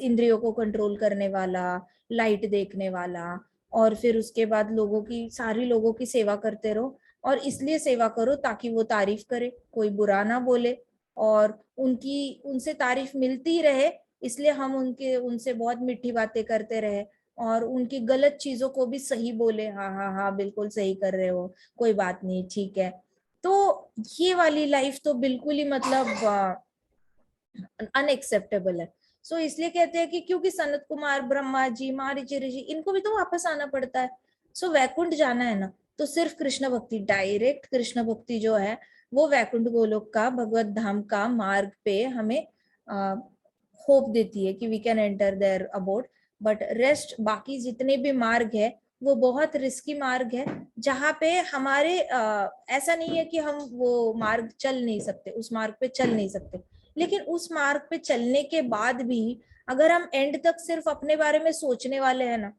इंद्रियों को कंट्रोल करने वाला, लाइट देखने वाला, और फिर उसके बाद लोगों की, सारी लोगों की सेवा करते रहो, और इसलिए सेवा करो ताकि वो तारीफ करे, कोई बुरा ना बोले, और उनसे तारीफ मिलती रहे, इसलिए हम उनसे बहुत मीठी बातें करते रहे, और उनकी गलत चीजों को भी सही बोले, हाँ हाँ हाँ बिल्कुल सही कर रहे हो, कोई बात नहीं, ठीक है। तो ये वाली लाइफ तो बिल्कुल ही मतलब अनएक्सेप्टेबल है। सो इसलिए कहते हैं कि क्योंकि सनत कुमार, ब्रह्मा जी, मारीची ऋषि, इनको भी तो वापस आना पड़ता है। सो वैकुंठ जाना है ना, तो सिर्फ कृष्ण भक्ति, डायरेक्ट कृष्ण भक्ति जो है वो वैकुंठ गोलोक का, भगवत धाम का मार्ग पे हमें होप देती है कि we can enter there about. But rest बाकी जितने भी मार्ग है वो बहुत रिस्की मार्ग है, जहाँ पे हमारे ऐसा नहीं है कि हम वो मार्ग चल नहीं सकते, उस मार्ग पे चल नहीं सकते, लेकिन उस मार्ग पे चलने के बाद भी अगर हम एंड तक सिर्फ अपने बारे में सोचने वाले हैं ना,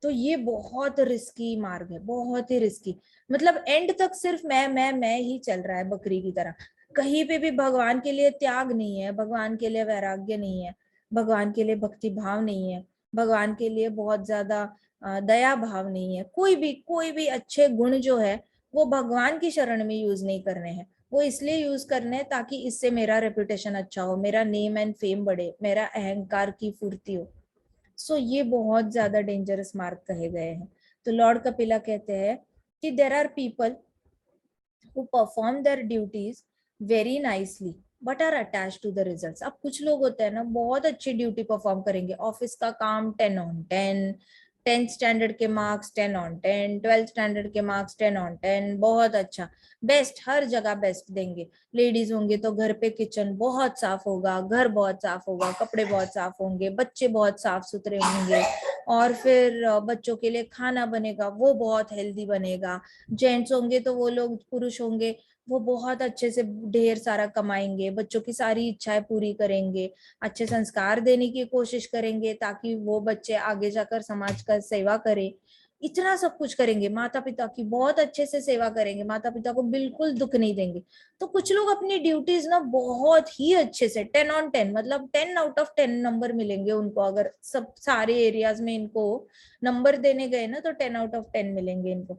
तो ये बहुत रिस्की मार्ग है, बहुत ही रिस्की। मतलब एंड तक सिर्फ मैं ही चल रहा है बकरी की तरह, कहीं पे भी भगवान के लिए त्याग नहीं है, भगवान के लिए वैराग्य नहीं है, भगवान के लिए भक्ति भाव नहीं है, भगवान के लिए बहुत ज्यादा दया भाव नहीं है, कोई भी अच्छे गुण जो है वो भगवान की शरण में यूज नहीं करने हैं, वो इसलिए यूज करने हैं ताकि इससे मेरा रेपुटेशन अच्छा हो, मेरा नेम एंड फेम बढ़े, मेरा अहंकार की पूर्ति हो। सो ये बहुत ज्यादा डेंजरस मार्ग कहे गए हैं। तो लॉर्ड कपिला कहते हैं कि there are people who perform their duties very nicely but are attached to the results। अब कुछ लोग होते हैं ना, बहुत अच्छी ड्यूटी परफॉर्म करेंगे, ऑफिस का काम 10/10, 10th स्टैंडर्ड के मार्क्स 10/10, 12th स्टैंडर्ड के मार्क्स 10/10, बहुत अच्छा, बेस्ट, हर जगह बेस्ट देंगे। लेडीज होंगे तो घर पे किचन बहुत साफ होगा, घर बहुत साफ होगा, कपड़े बहुत साफ होंगे, बच्चे बहुत साफ सुथरे होंगे, और फिर बच्चों के लिए खाना बनेगा वो बहुत हेल्दी बनेगा। जेंट्स होंगे तो वो लोग, पुरुष होंगे वो बहुत अच्छे से ढेर सारा कमाएंगे, बच्चों की सारी इच्छाएं पूरी करेंगे, अच्छे संस्कार देने की कोशिश करेंगे ताकि वो बच्चे आगे जाकर समाज का सेवा करें, इतना सब कुछ करेंगे, माता पिता की बहुत अच्छे से सेवा करेंगे, माता पिता को बिल्कुल दुख नहीं देंगे। तो कुछ लोग अपनी ड्यूटीज ना बहुत ही अच्छे से 10/10, मतलब 10/10 नंबर मिलेंगे उनको, अगर सब सारे एरियाज में इनको नंबर देने गए ना तो 10/10 मिलेंगे इनको।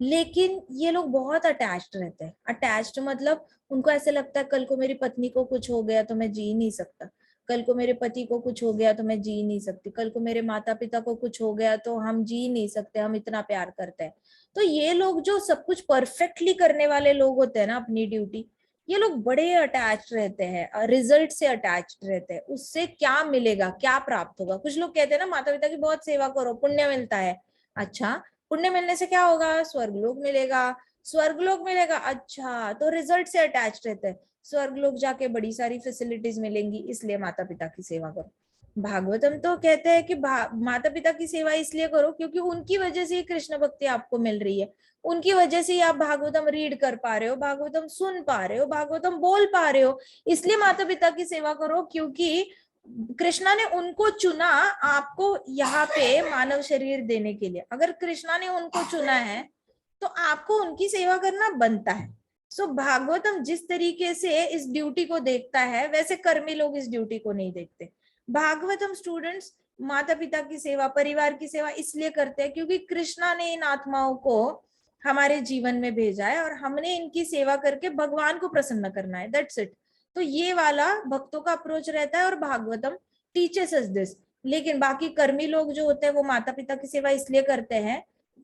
लेकिन ये लोग बहुत अटैच्ड रहते हैं, अटैच्ड मतलब उनको ऐसे लगता है कल को मेरी पत्नी को कुछ हो गया तो मैं जी नहीं सकता, कल को मेरे पति को कुछ हो गया तो मैं जी नहीं सकती, कल को मेरे माता पिता को कुछ हो गया तो हम जी नहीं सकते, हम इतना प्यार करते हैं। तो ये लोग जो सब कुछ परफेक्टली करने वाले लोग होते हैं ना अपनी ड्यूटी, ये लोग बड़े अटैच्ड रहते हैं, रिजल्ट से अटैच्ड रहते हैं, उससे क्या मिलेगा, क्या प्राप्त होगा। कुछ लोग कहते हैं ना माता पिता की बहुत सेवा करो पुण्य मिलता है, अच्छा पुण्य मिलने से क्या होगा, स्वर्गलोक मिलेगा, स्वर्गलोक मिलेगा, अच्छा तो रिजल्ट से अटैच रहते हैं, स्वर्गलोक जाके बड़ी सारी फैसिलिटीज मिलेंगी इसलिए माता पिता की सेवा करो। भागवतम तो कहते हैं कि माता पिता की सेवा इसलिए करो क्योंकि उनकी वजह से ही कृष्ण भक्ति आपको मिल रही है, उनकी वजह से ही आप भागवतम रीड कर पा रहे हो, भागवतम सुन पा रहे हो, भागवतम बोल पा रहे हो। इसलिए माता पिता की सेवा करो, क्योंकि कृष्णा ने उनको चुना आपको यहाँ पे मानव शरीर देने के लिए। अगर कृष्णा ने उनको चुना है तो आपको उनकी सेवा करना बनता है। सो भागवतम जिस तरीके से इस ड्यूटी को देखता है, वैसे कर्मी लोग इस ड्यूटी को नहीं देखते। भागवतम स्टूडेंट्स माता पिता की सेवा, परिवार की सेवा इसलिए करते हैं क्योंकि कृष्णा ने इन आत्माओं को हमारे जीवन में भेजा है और हमने इनकी सेवा करके भगवान को प्रसन्न करना है, दैट्स इट। तो ये वाला भक्तों का अप्रोच रहता है और भागवतम टीचेस अस दिस। लेकिन बाकी कर्मी लोग जो होते हैं वो माता पिता की सेवा इसलिए करते हैं,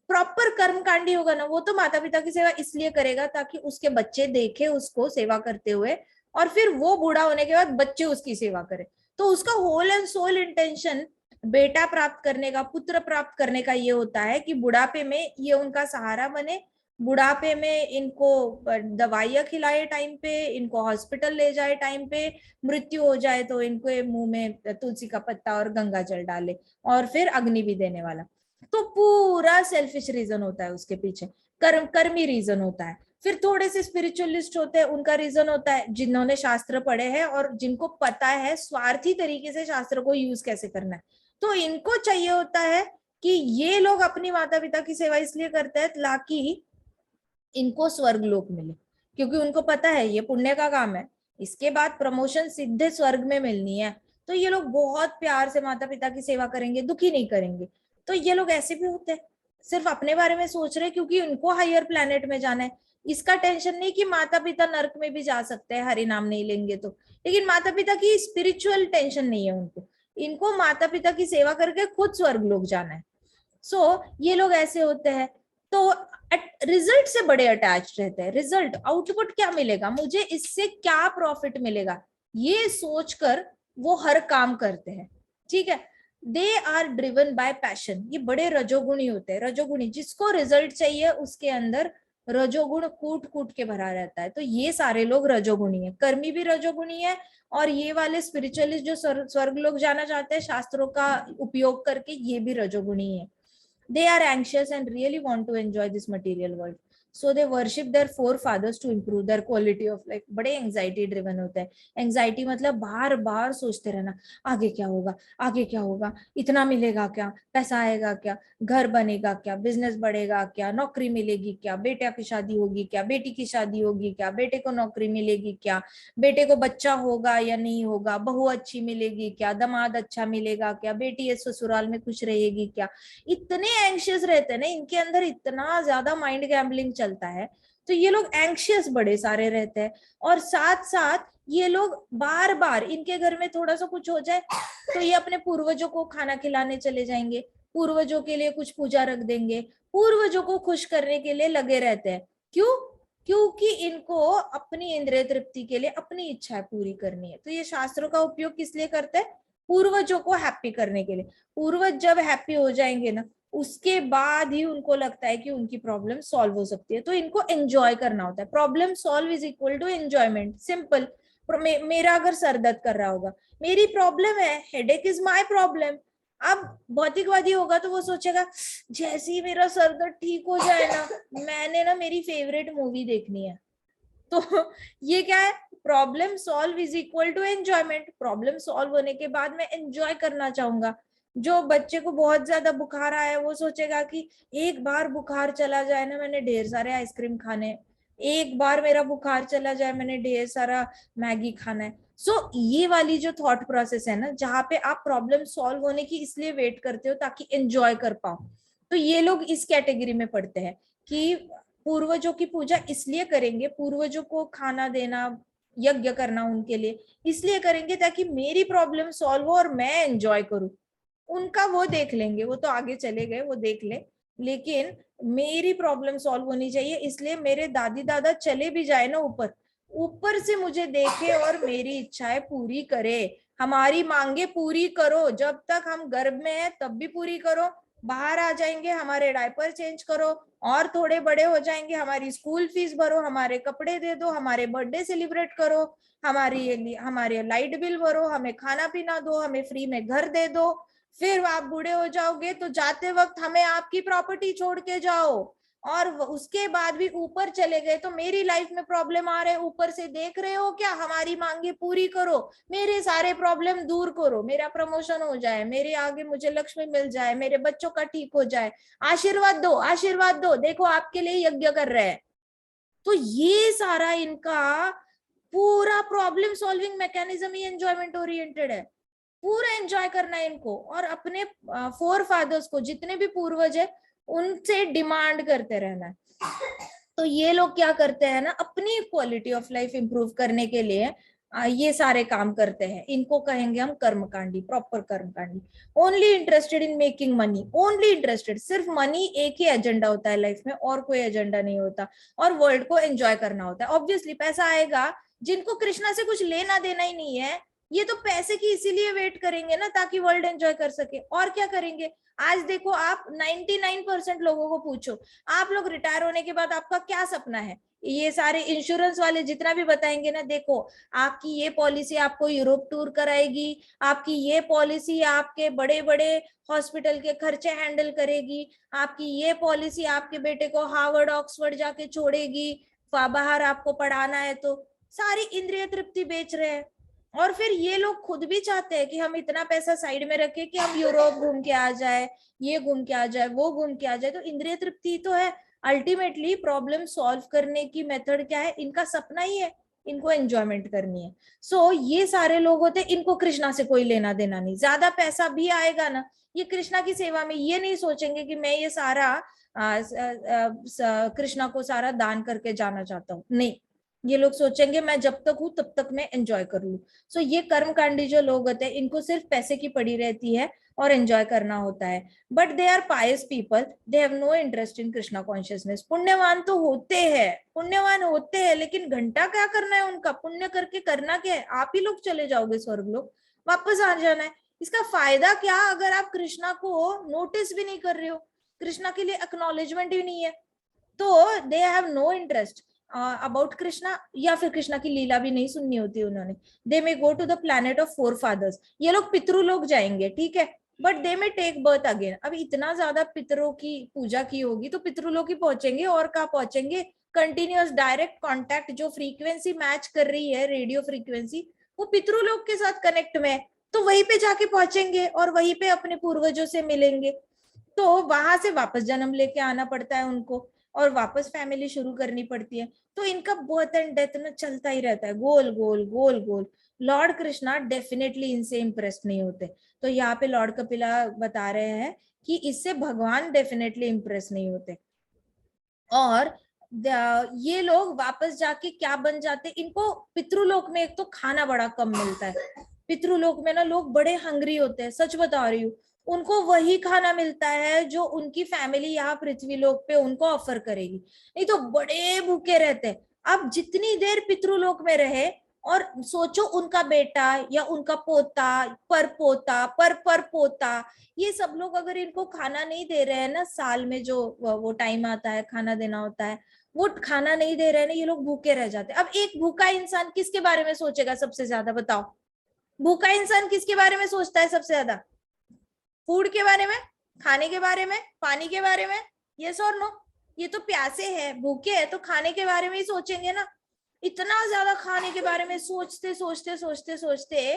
प्रॉपर कर्मकांडी होगा ना, वो तो माता पिता की सेवा इसलिए करेगा ताकि उसके बच्चे देखे उसको सेवा करते हुए, और फिर वो बूढ़ा होने के बाद बच्चे उसकी सेवा करें। तो उसका होल एंड सोल इंटेंशन बेटा प्राप्त करने का, पुत्र प्राप्त करने का ये होता है कि बुढ़ापे में ये उनका सहारा बने, बुढ़ापे में इनको दवाइयां खिलाए टाइम पे, इनको हॉस्पिटल ले जाए टाइम पे, मृत्यु हो जाए तो इनको मुंह में तुलसी का पत्ता और गंगा जल डाले और फिर अग्नि भी देने वाला। तो पूरा सेल्फिश रीजन होता है उसके पीछे, कर्मी रीजन होता है। फिर थोड़े से स्पिरिचुअलिस्ट होते हैं, उनका रीजन होता है जिन्होंने शास्त्र पढ़े हैं और जिनको पता है स्वार्थी तरीके से शास्त्र को यूज कैसे करना है। तो इनको चाहिए होता है कि ये लोग अपनी माता पिता की सेवा इसलिए करते हैं ताकि इनको स्वर्ग लोक मिले, क्योंकि उनको पता है ये पुण्य का काम है, इसके बाद प्रमोशन सीधे स्वर्ग में मिलनी है। तो ये लोग बहुत प्यार से माता पिता की सेवा करेंगे, दुखी नहीं करेंगे। तो ये लोग ऐसे भी होते हैं, सिर्फ अपने बारे में सोच रहे क्योंकि उनको हायर प्लेनेट में जाना है। इसका टेंशन नहीं कि माता पिता नर्क में भी जा सकते हैं हरि नाम नहीं लेंगे तो, लेकिन माता पिता की स्पिरिचुअल टेंशन नहीं है उनको, इनको माता पिता की सेवा करके खुद स्वर्ग लोग जाना है। सो ये लोग ऐसे होते हैं। तो रिजल्ट से बड़े अटैच रहते हैं, रिजल्ट आउटपुट क्या मिलेगा मुझे, इससे क्या प्रॉफिट मिलेगा, ये सोचकर वो हर काम करते हैं। ठीक है, they are driven by passion. ये बड़े रजोगुणी होते हैं, रजोगुणी, जिसको रिजल्ट चाहिए उसके अंदर रजोगुण कूट कूट के भरा रहता है। तो ये सारे लोग रजोगुणी है, कर्मी भी रजोगुणी है, और ये वाले स्पिरिचुअलिस्ट जो स्वर्ग लोग जाना चाहते हैं शास्त्रों का उपयोग करके, ये भी रजोगुणी है। They are anxious and really want to enjoy this material world. So they worship their forefathers to improve their quality of life. बड़े एंजाइटी ड्रिवन होते हैं। एंजाइटी मतलब बार बार सोचते रहना, आगे क्या होगा, आगे क्या होगा, इतना मिलेगा क्या, पैसा आएगा क्या, घर बनेगा क्या, बिजनेस बढ़ेगा क्या, नौकरी मिलेगी क्या, बेटा की शादी होगी क्या, बेटी की शादी होगी क्या, बेटे को नौकरी मिलेगी क्या, बेटे को बच्चा होगा या नहीं होगा, बहू अच्छी मिलेगी क्या, दामाद अच्छा मिलेगा क्या, बेटी इस ससुराल में खुश रहेगी क्या। इतने एंशियस रहते हैं ना, इनके अंदर इतना ज्यादा माइंड गैम्बलिंग चलता है। तो ये लोग एंशियस बड़े सारे रहते हैं, और साथ साथ ये लोग बार बार, इनके घर में थोड़ा सा कुछ हो जाए तो ये अपने पूर्वजों को खाना खिलाने चले जाएंगे, पूर्वजों के लिए कुछ पूजा रख देंगे, पूर्वजों को खुश करने के लिए लगे रहते हैं। क्यों? क्योंकि इनको अपनी इंद्रिय तृप्ति के लिए अपनी इच्छाएं पूरी करनी है। तो ये शास्त्रों का उपयोग किस लिए करते हैं? पूर्वजों को हैप्पी करने के लिए। पूर्वज जब हैप्पी हो जाएंगे ना, उसके बाद ही उनको लगता है कि उनकी प्रॉब्लम सॉल्व हो सकती है। तो इनको एंजॉय करना होता है। Problem solve is equal to enjoyment, simple. मेरा अगर सर दर्द कर रहा होगा, मेरी प्रॉब्लम है, हेडेक इज माय प्रॉब्लम। अब भौतिकवादी होगा तो वो सोचेगा जैसे ही मेरा सर दर्द ठीक हो जाए ना, मैंने ना मेरी फेवरेट मूवी देखनी है। तो ये क्या है? Problem solve is equal to enjoyment. Problem solve होने के बाद मैं एंजॉय करना चाहूंगा। जो बच्चे को बहुत ज्यादा बुखार आया है वो सोचेगा कि एक बार बुखार चला जाए ना, मैंने ढेर सारे आइसक्रीम खाने, एक बार मेरा बुखार चला जाए मैंने ढेर सारा मैगी खाना है। सो ये वाली जो थॉट प्रोसेस है ना, जहाँ पे आप प्रॉब्लम सॉल्व होने की इसलिए वेट करते हो ताकि एंजॉय कर पाओ, तो ये लोग इस कैटेगरी में पढ़ते हैं कि पूर्वजों की पूजा इसलिए करेंगे, पूर्वजों को खाना देना, यज्ञ करना उनके लिए इसलिए करेंगे ताकि मेरी प्रॉब्लम सॉल्व हो और मैं एंजॉय करूं। उनका वो देख लेंगे, वो तो आगे चले गए, वो देख ले, लेकिन मेरी प्रॉब्लम सॉल्व होनी चाहिए। इसलिए मेरे दादी दादा चले भी जाए ना ऊपर, ऊपर से मुझे देखे और मेरी इच्छाएं पूरी करे, हमारी मांगे पूरी करो। जब तक हम गर्भ में हैं तब भी पूरी करो, बाहर आ जाएंगे हमारे डायपर चेंज करो, और थोड़े बड़े हो जाएंगे हमारी स्कूल फीस भरो, हमारे कपड़े दे दो, हमारे बर्थडे सेलिब्रेट करो, हमारे लाइट बिल भरो, हमें खाना पीना दो, हमें फ्री में घर दे दो। फिर आप बूढ़े हो जाओगे तो जाते वक्त हमें आपकी प्रॉपर्टी छोड़ के जाओ, और उसके बाद भी ऊपर चले गए तो मेरी लाइफ में प्रॉब्लम आ रहे हैं, ऊपर से देख रहे हो क्या, हमारी मांगे पूरी करो, मेरे सारे प्रॉब्लम दूर करो, मेरा प्रमोशन हो जाए, मेरे आगे मुझे लक्ष्मी मिल जाए, मेरे बच्चों का ठीक हो जाए, आशीर्वाद दो, आशीर्वाद दो, देखो आपके लिए यज्ञ कर रहे हैं। तो ये सारा इनका पूरा प्रॉब्लम सॉल्विंग मैकेनिज्म ही एंजॉयमेंट ओरिएंटेड है। पूरा एंजॉय करना है इनको, और अपने फोर फादर्स को, जितने भी पूर्वज है, उनसे डिमांड करते रहना है। तो ये लोग क्या करते हैं ना, अपनी क्वालिटी ऑफ लाइफ इंप्रूव करने के लिए ये सारे काम करते हैं। इनको कहेंगे हम कर्मकांडी, प्रॉपर कर्मकांडी। Only interested in making money, only interested, सिर्फ मनी एक ही एजेंडा होता है लाइफ में, और कोई एजेंडा नहीं होता, और वर्ल्ड को एंजॉय करना होता है। ऑब्वियसली पैसा आएगा, जिनको कृष्णा से कुछ लेना देना ही नहीं है, ये तो पैसे की इसीलिए वेट करेंगे ना, ताकि वर्ल्ड एंजॉय कर सके। और क्या करेंगे? आज देखो, आप 99% लोगों को पूछो, आप लोग रिटायर होने के बाद आपका क्या सपना है? ये सारे इंश्योरेंस वाले जितना भी बताएंगे ना, देखो आपकी ये पॉलिसी आपको यूरोप टूर कराएगी, आपकी ये पॉलिसी आपके बड़े बड़े हॉस्पिटल के खर्चे हैंडल करेगी, आपकी ये पॉलिसी आपके बेटे को हार्वर्ड ऑक्सफोर्ड जाके छोड़ेगी, बाहर आपको पढ़ाना है। तो सारी इंद्रिय तृप्ति बेच रहे हैं। और फिर ये लोग खुद भी चाहते हैं कि हम इतना पैसा साइड में रखें कि हम यूरोप घूम के आ जाए, ये घूम के आ जाए, वो घूम के आ जाए। तो इंद्रिय तृप्ति तो है, अल्टीमेटली प्रॉब्लम सॉल्व करने की मेथड क्या है? इनका सपना ही है, इनको एंजॉयमेंट करनी है। सो ये सारे लोग होते हैं, इनको कृष्णा से कोई लेना देना नहीं। ज्यादा पैसा भी आएगा ना, ये कृष्णा की सेवा में ये नहीं सोचेंगे कि मैं ये सारा कृष्णा को सारा दान करके जाना चाहता हूँ, नहीं। ये लोग सोचेंगे मैं जब तक हूं तब तक मैं एंजॉय कर लूं। सो ये कर्मकांडी जो लोग होते हैं, इनको सिर्फ पैसे की पड़ी रहती है और एंजॉय करना होता है। But they are pious people, they have no interest in Krishna consciousness. पुण्यवान तो होते हैं, पुण्यवान होते हैं, लेकिन घंटा क्या करना है उनका? पुण्य करके करना क्या है? आप ही लोग चले जाओगे स्वर्ग लोग, वापस आ जाना है। इसका फायदा क्या अगर आप कृष्णा को नोटिस भी नहीं कर रहे हो, कृष्णा के लिए एक्नॉलेजमेंट भी नहीं है? तो they have no interest about Krishna, या फिर कृष्णा की लीला भी नहीं सुननी होती उन्होंने। They may go to the planet of forefathers, ये लोग पितृ लोग जाएंगे, ठीक है, but they may take birth again. अब इतना ज्यादा पितरों की पूजा की होगी तो पितृलोक ही पहुंचेंगे, और कहाँ पहुंचेंगे? कंटिन्यूअस डायरेक्ट कॉन्टैक्ट, जो फ्रीक्वेंसी मैच कर रही है, रेडियो फ्रीक्वेंसी, वो पितृलोक के साथ कनेक्ट में है, तो वहीं पे जाके पहुंचेंगे और वहीं पे अपने पूर्वजों से मिलेंगे। तो वहां से वापस जन्म लेके आना पड़ता है उनको, और वापस फैमिली शुरू करनी पड़ती है। तो इनका बर्थ एंड डेथ में चलता ही रहता है, गोल गोल गोल गोल। लॉर्ड कृष्णा डेफिनेटली इनसे इम्प्रेस्ड नहीं होते। तो यहाँ पे लॉर्ड कपिला बता रहे हैं कि इससे भगवान डेफिनेटली इम्प्रेस नहीं होते। और ये लोग वापस जाके क्या बन जाते? इनको पितृलोक में एक तो खाना बड़ा कम मिलता है, पितृलोक में ना लोग बड़े हंग्री होते हैं, सच बता रही हूँ। उनको वही खाना मिलता है जो उनकी फैमिली यहाँ पृथ्वी लोक पे उनको ऑफर करेगी, नहीं तो बड़े भूखे रहते हैं। अब जितनी देर पितृलोक में रहे, और सोचो उनका बेटा या उनका पोता, पर पोता, पर पोता, ये सब लोग अगर इनको खाना नहीं दे रहे हैं ना, साल में जो वो टाइम आता है खाना देना होता है, वो खाना नहीं दे रहे हैं ना, ये लोग भूखे रह जाते हैं। अब एक भूखा इंसान किसके बारे में सोचेगा सबसे ज्यादा? बताओ, भूखा इंसान किसके बारे में सोचता है सबसे ज्यादा? फूड के बारे में, खाने के बारे में, पानी के बारे में? यस और नो? ये तो प्यासे है, भूखे है, तो खाने के बारे में ही सोचेंगे ना। इतना ज्यादा खाने के बारे में सोचते सोचते सोचते सोचते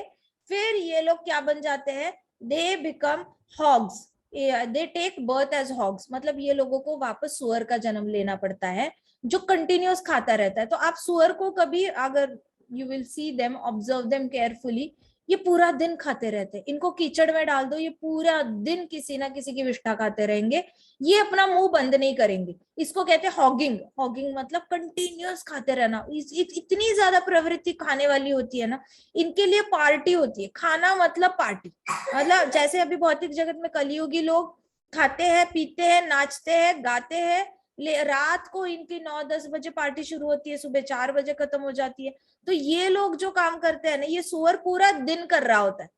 फिर ये लोग क्या बन जाते हैं? They become hogs, they take birth as hogs. मतलब ये लोगों को वापस सुअर का जन्म लेना पड़ता है, जो कंटिन्यूअस खाता रहता है। तो आप सुअर को कभी, अगर you will see them, observe them carefully, ये पूरा दिन खाते रहते हैं। इनको कीचड़ में डाल दो, ये पूरा दिन किसी ना किसी की विष्ठा खाते रहेंगे, ये अपना मुंह बंद नहीं करेंगे। इसको कहते हैं हॉगिंग। हॉगिंग मतलब कंटिन्यूअस खाते रहना। इतनी ज्यादा प्रवृत्ति खाने वाली होती है ना, इनके लिए पार्टी होती है। खाना मतलब पार्टी, मतलब जैसे अभी भौतिक जगत में कलियुगी लोग खाते हैं, पीते हैं, नाचते हैं, गाते हैं, रात को इनकी 9-10 बजे पार्टी शुरू होती है, सुबह 4 बजे खत्म हो जाती है। तो ये लोग जो काम करते हैं ना, ये सुअर पूरा दिन कर रहा होता है।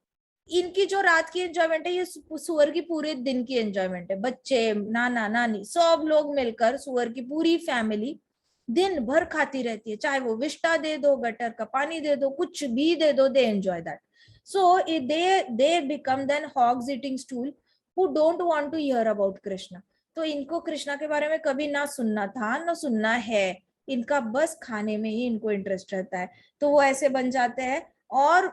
इनकी जो रात की एंजॉयमेंट है, ये सुअर की पूरे दिन की एंजॉयमेंट है। बच्चे, नाना नानी, सब लोग मिलकर, सुअर की पूरी फैमिली दिन भर खाती रहती है। चाहे वो विष्टा दे दो, गटर का पानी दे दो, कुछ भी दे दो, they enjoy that. So they become then hogs eating stool who don't want to hear about Krishna. तो इनको कृष्णा के बारे में कभी ना सुनना था ना सुनना है, इनका बस खाने में ही इनको इंटरेस्ट रहता है। तो वो ऐसे बन जाते हैं और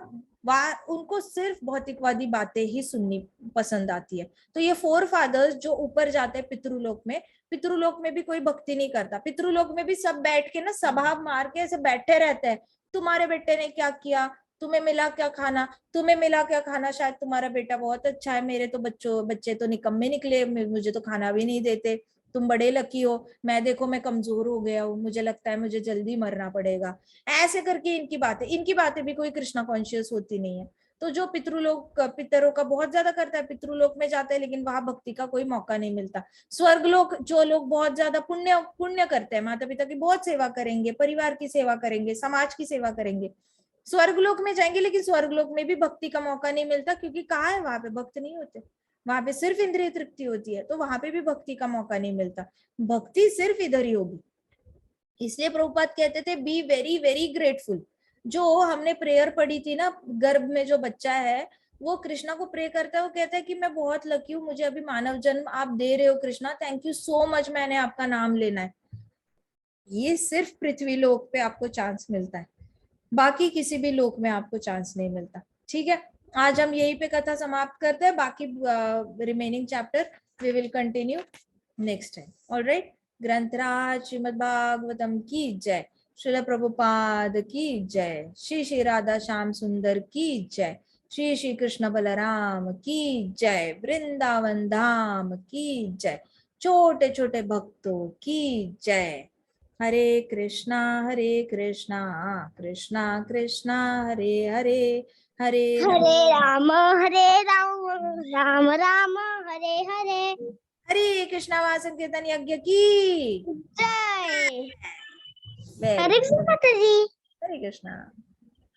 उनको सिर्फ भौतिकवादी बातें ही सुननी पसंद आती है। तो ये फोर फादर्स जो ऊपर जाते हैं पितृलोक में भी कोई भक्ति नहीं करता। पितृलोक में भी सब बैठ के ना सभा मार के ऐसे बैठे रहते हैं, तुम्हारे बेटे ने क्या किया, तुम्हें मिला क्या खाना, तुम्हें मिला क्या खाना, शायद तुम्हारा बेटा बहुत अच्छा है, मेरे तो बच्चे तो निकम्मे निकले, मुझे तो खाना भी नहीं देते, तुम बड़े लकी हो, मैं देखो मैं कमजोर हो गया हूँ, मुझे लगता है मुझे जल्दी मरना पड़ेगा। ऐसे करके इनकी बातें भी कोई कृष्णा कॉन्शियस होती नहीं है। तो जो पितरों का बहुत ज्यादा करता है, पितृलोक में जाता है लेकिन वहां भक्ति का कोई मौका नहीं मिलता। स्वर्गलोक जो लोग बहुत ज्यादा पुण्य पुण्य करते हैं, माता पिता की बहुत सेवा करेंगे, परिवार की सेवा करेंगे, समाज की सेवा करेंगे, स्वर्गलोक में जाएंगे, लेकिन स्वर्गलोक में भी भक्ति का मौका नहीं मिलता, क्योंकि कहाँ है वहां पे भक्त नहीं होते, वहां पे सिर्फ इंद्रिय तृप्ति होती है, तो वहां पे भी भक्ति का मौका नहीं मिलता। भक्ति सिर्फ इधर ही होगी। इसलिए प्रभुपाद कहते थे बी वेरी वेरी ग्रेटफुल। जो हमने प्रेयर पढ़ी थी ना, गर्भ में जो बच्चा है वो कृष्णा को प्रे करता है, वो कहता है कि मैं बहुत लकी हूँ, मुझे अभी मानव जन्म आप दे रहे हो Krishna, thank you so much, मैंने आपका नाम लेना है। ये सिर्फ पृथ्वी लोक पे आपको चांस मिलता है, बाकी किसी भी लोक में आपको चांस नहीं मिलता। ठीक है, आज हम यहीं पे कथा समाप्त करते हैं, बाकी remaining chapter we will continue next time. Alright, ग्रंथराज श्रीमद् भागवतम की जय, श्रील प्रभुपाद की जय, श्री श्री राधा श्याम सुंदर की जय, श्री श्री कृष्ण बलराम की जय, वृंदावन धाम की जय, छोटे छोटे भक्तों की जय। हरे कृष्णा कृष्णा कृष्णा हरे हरे, हरे हरे राम राम राम हरे हरे। हरे कृष्णा वा संकीर्तन यज्ञ की जय। जय। हरे कृष्ण माता जी। हरे कृष्णा।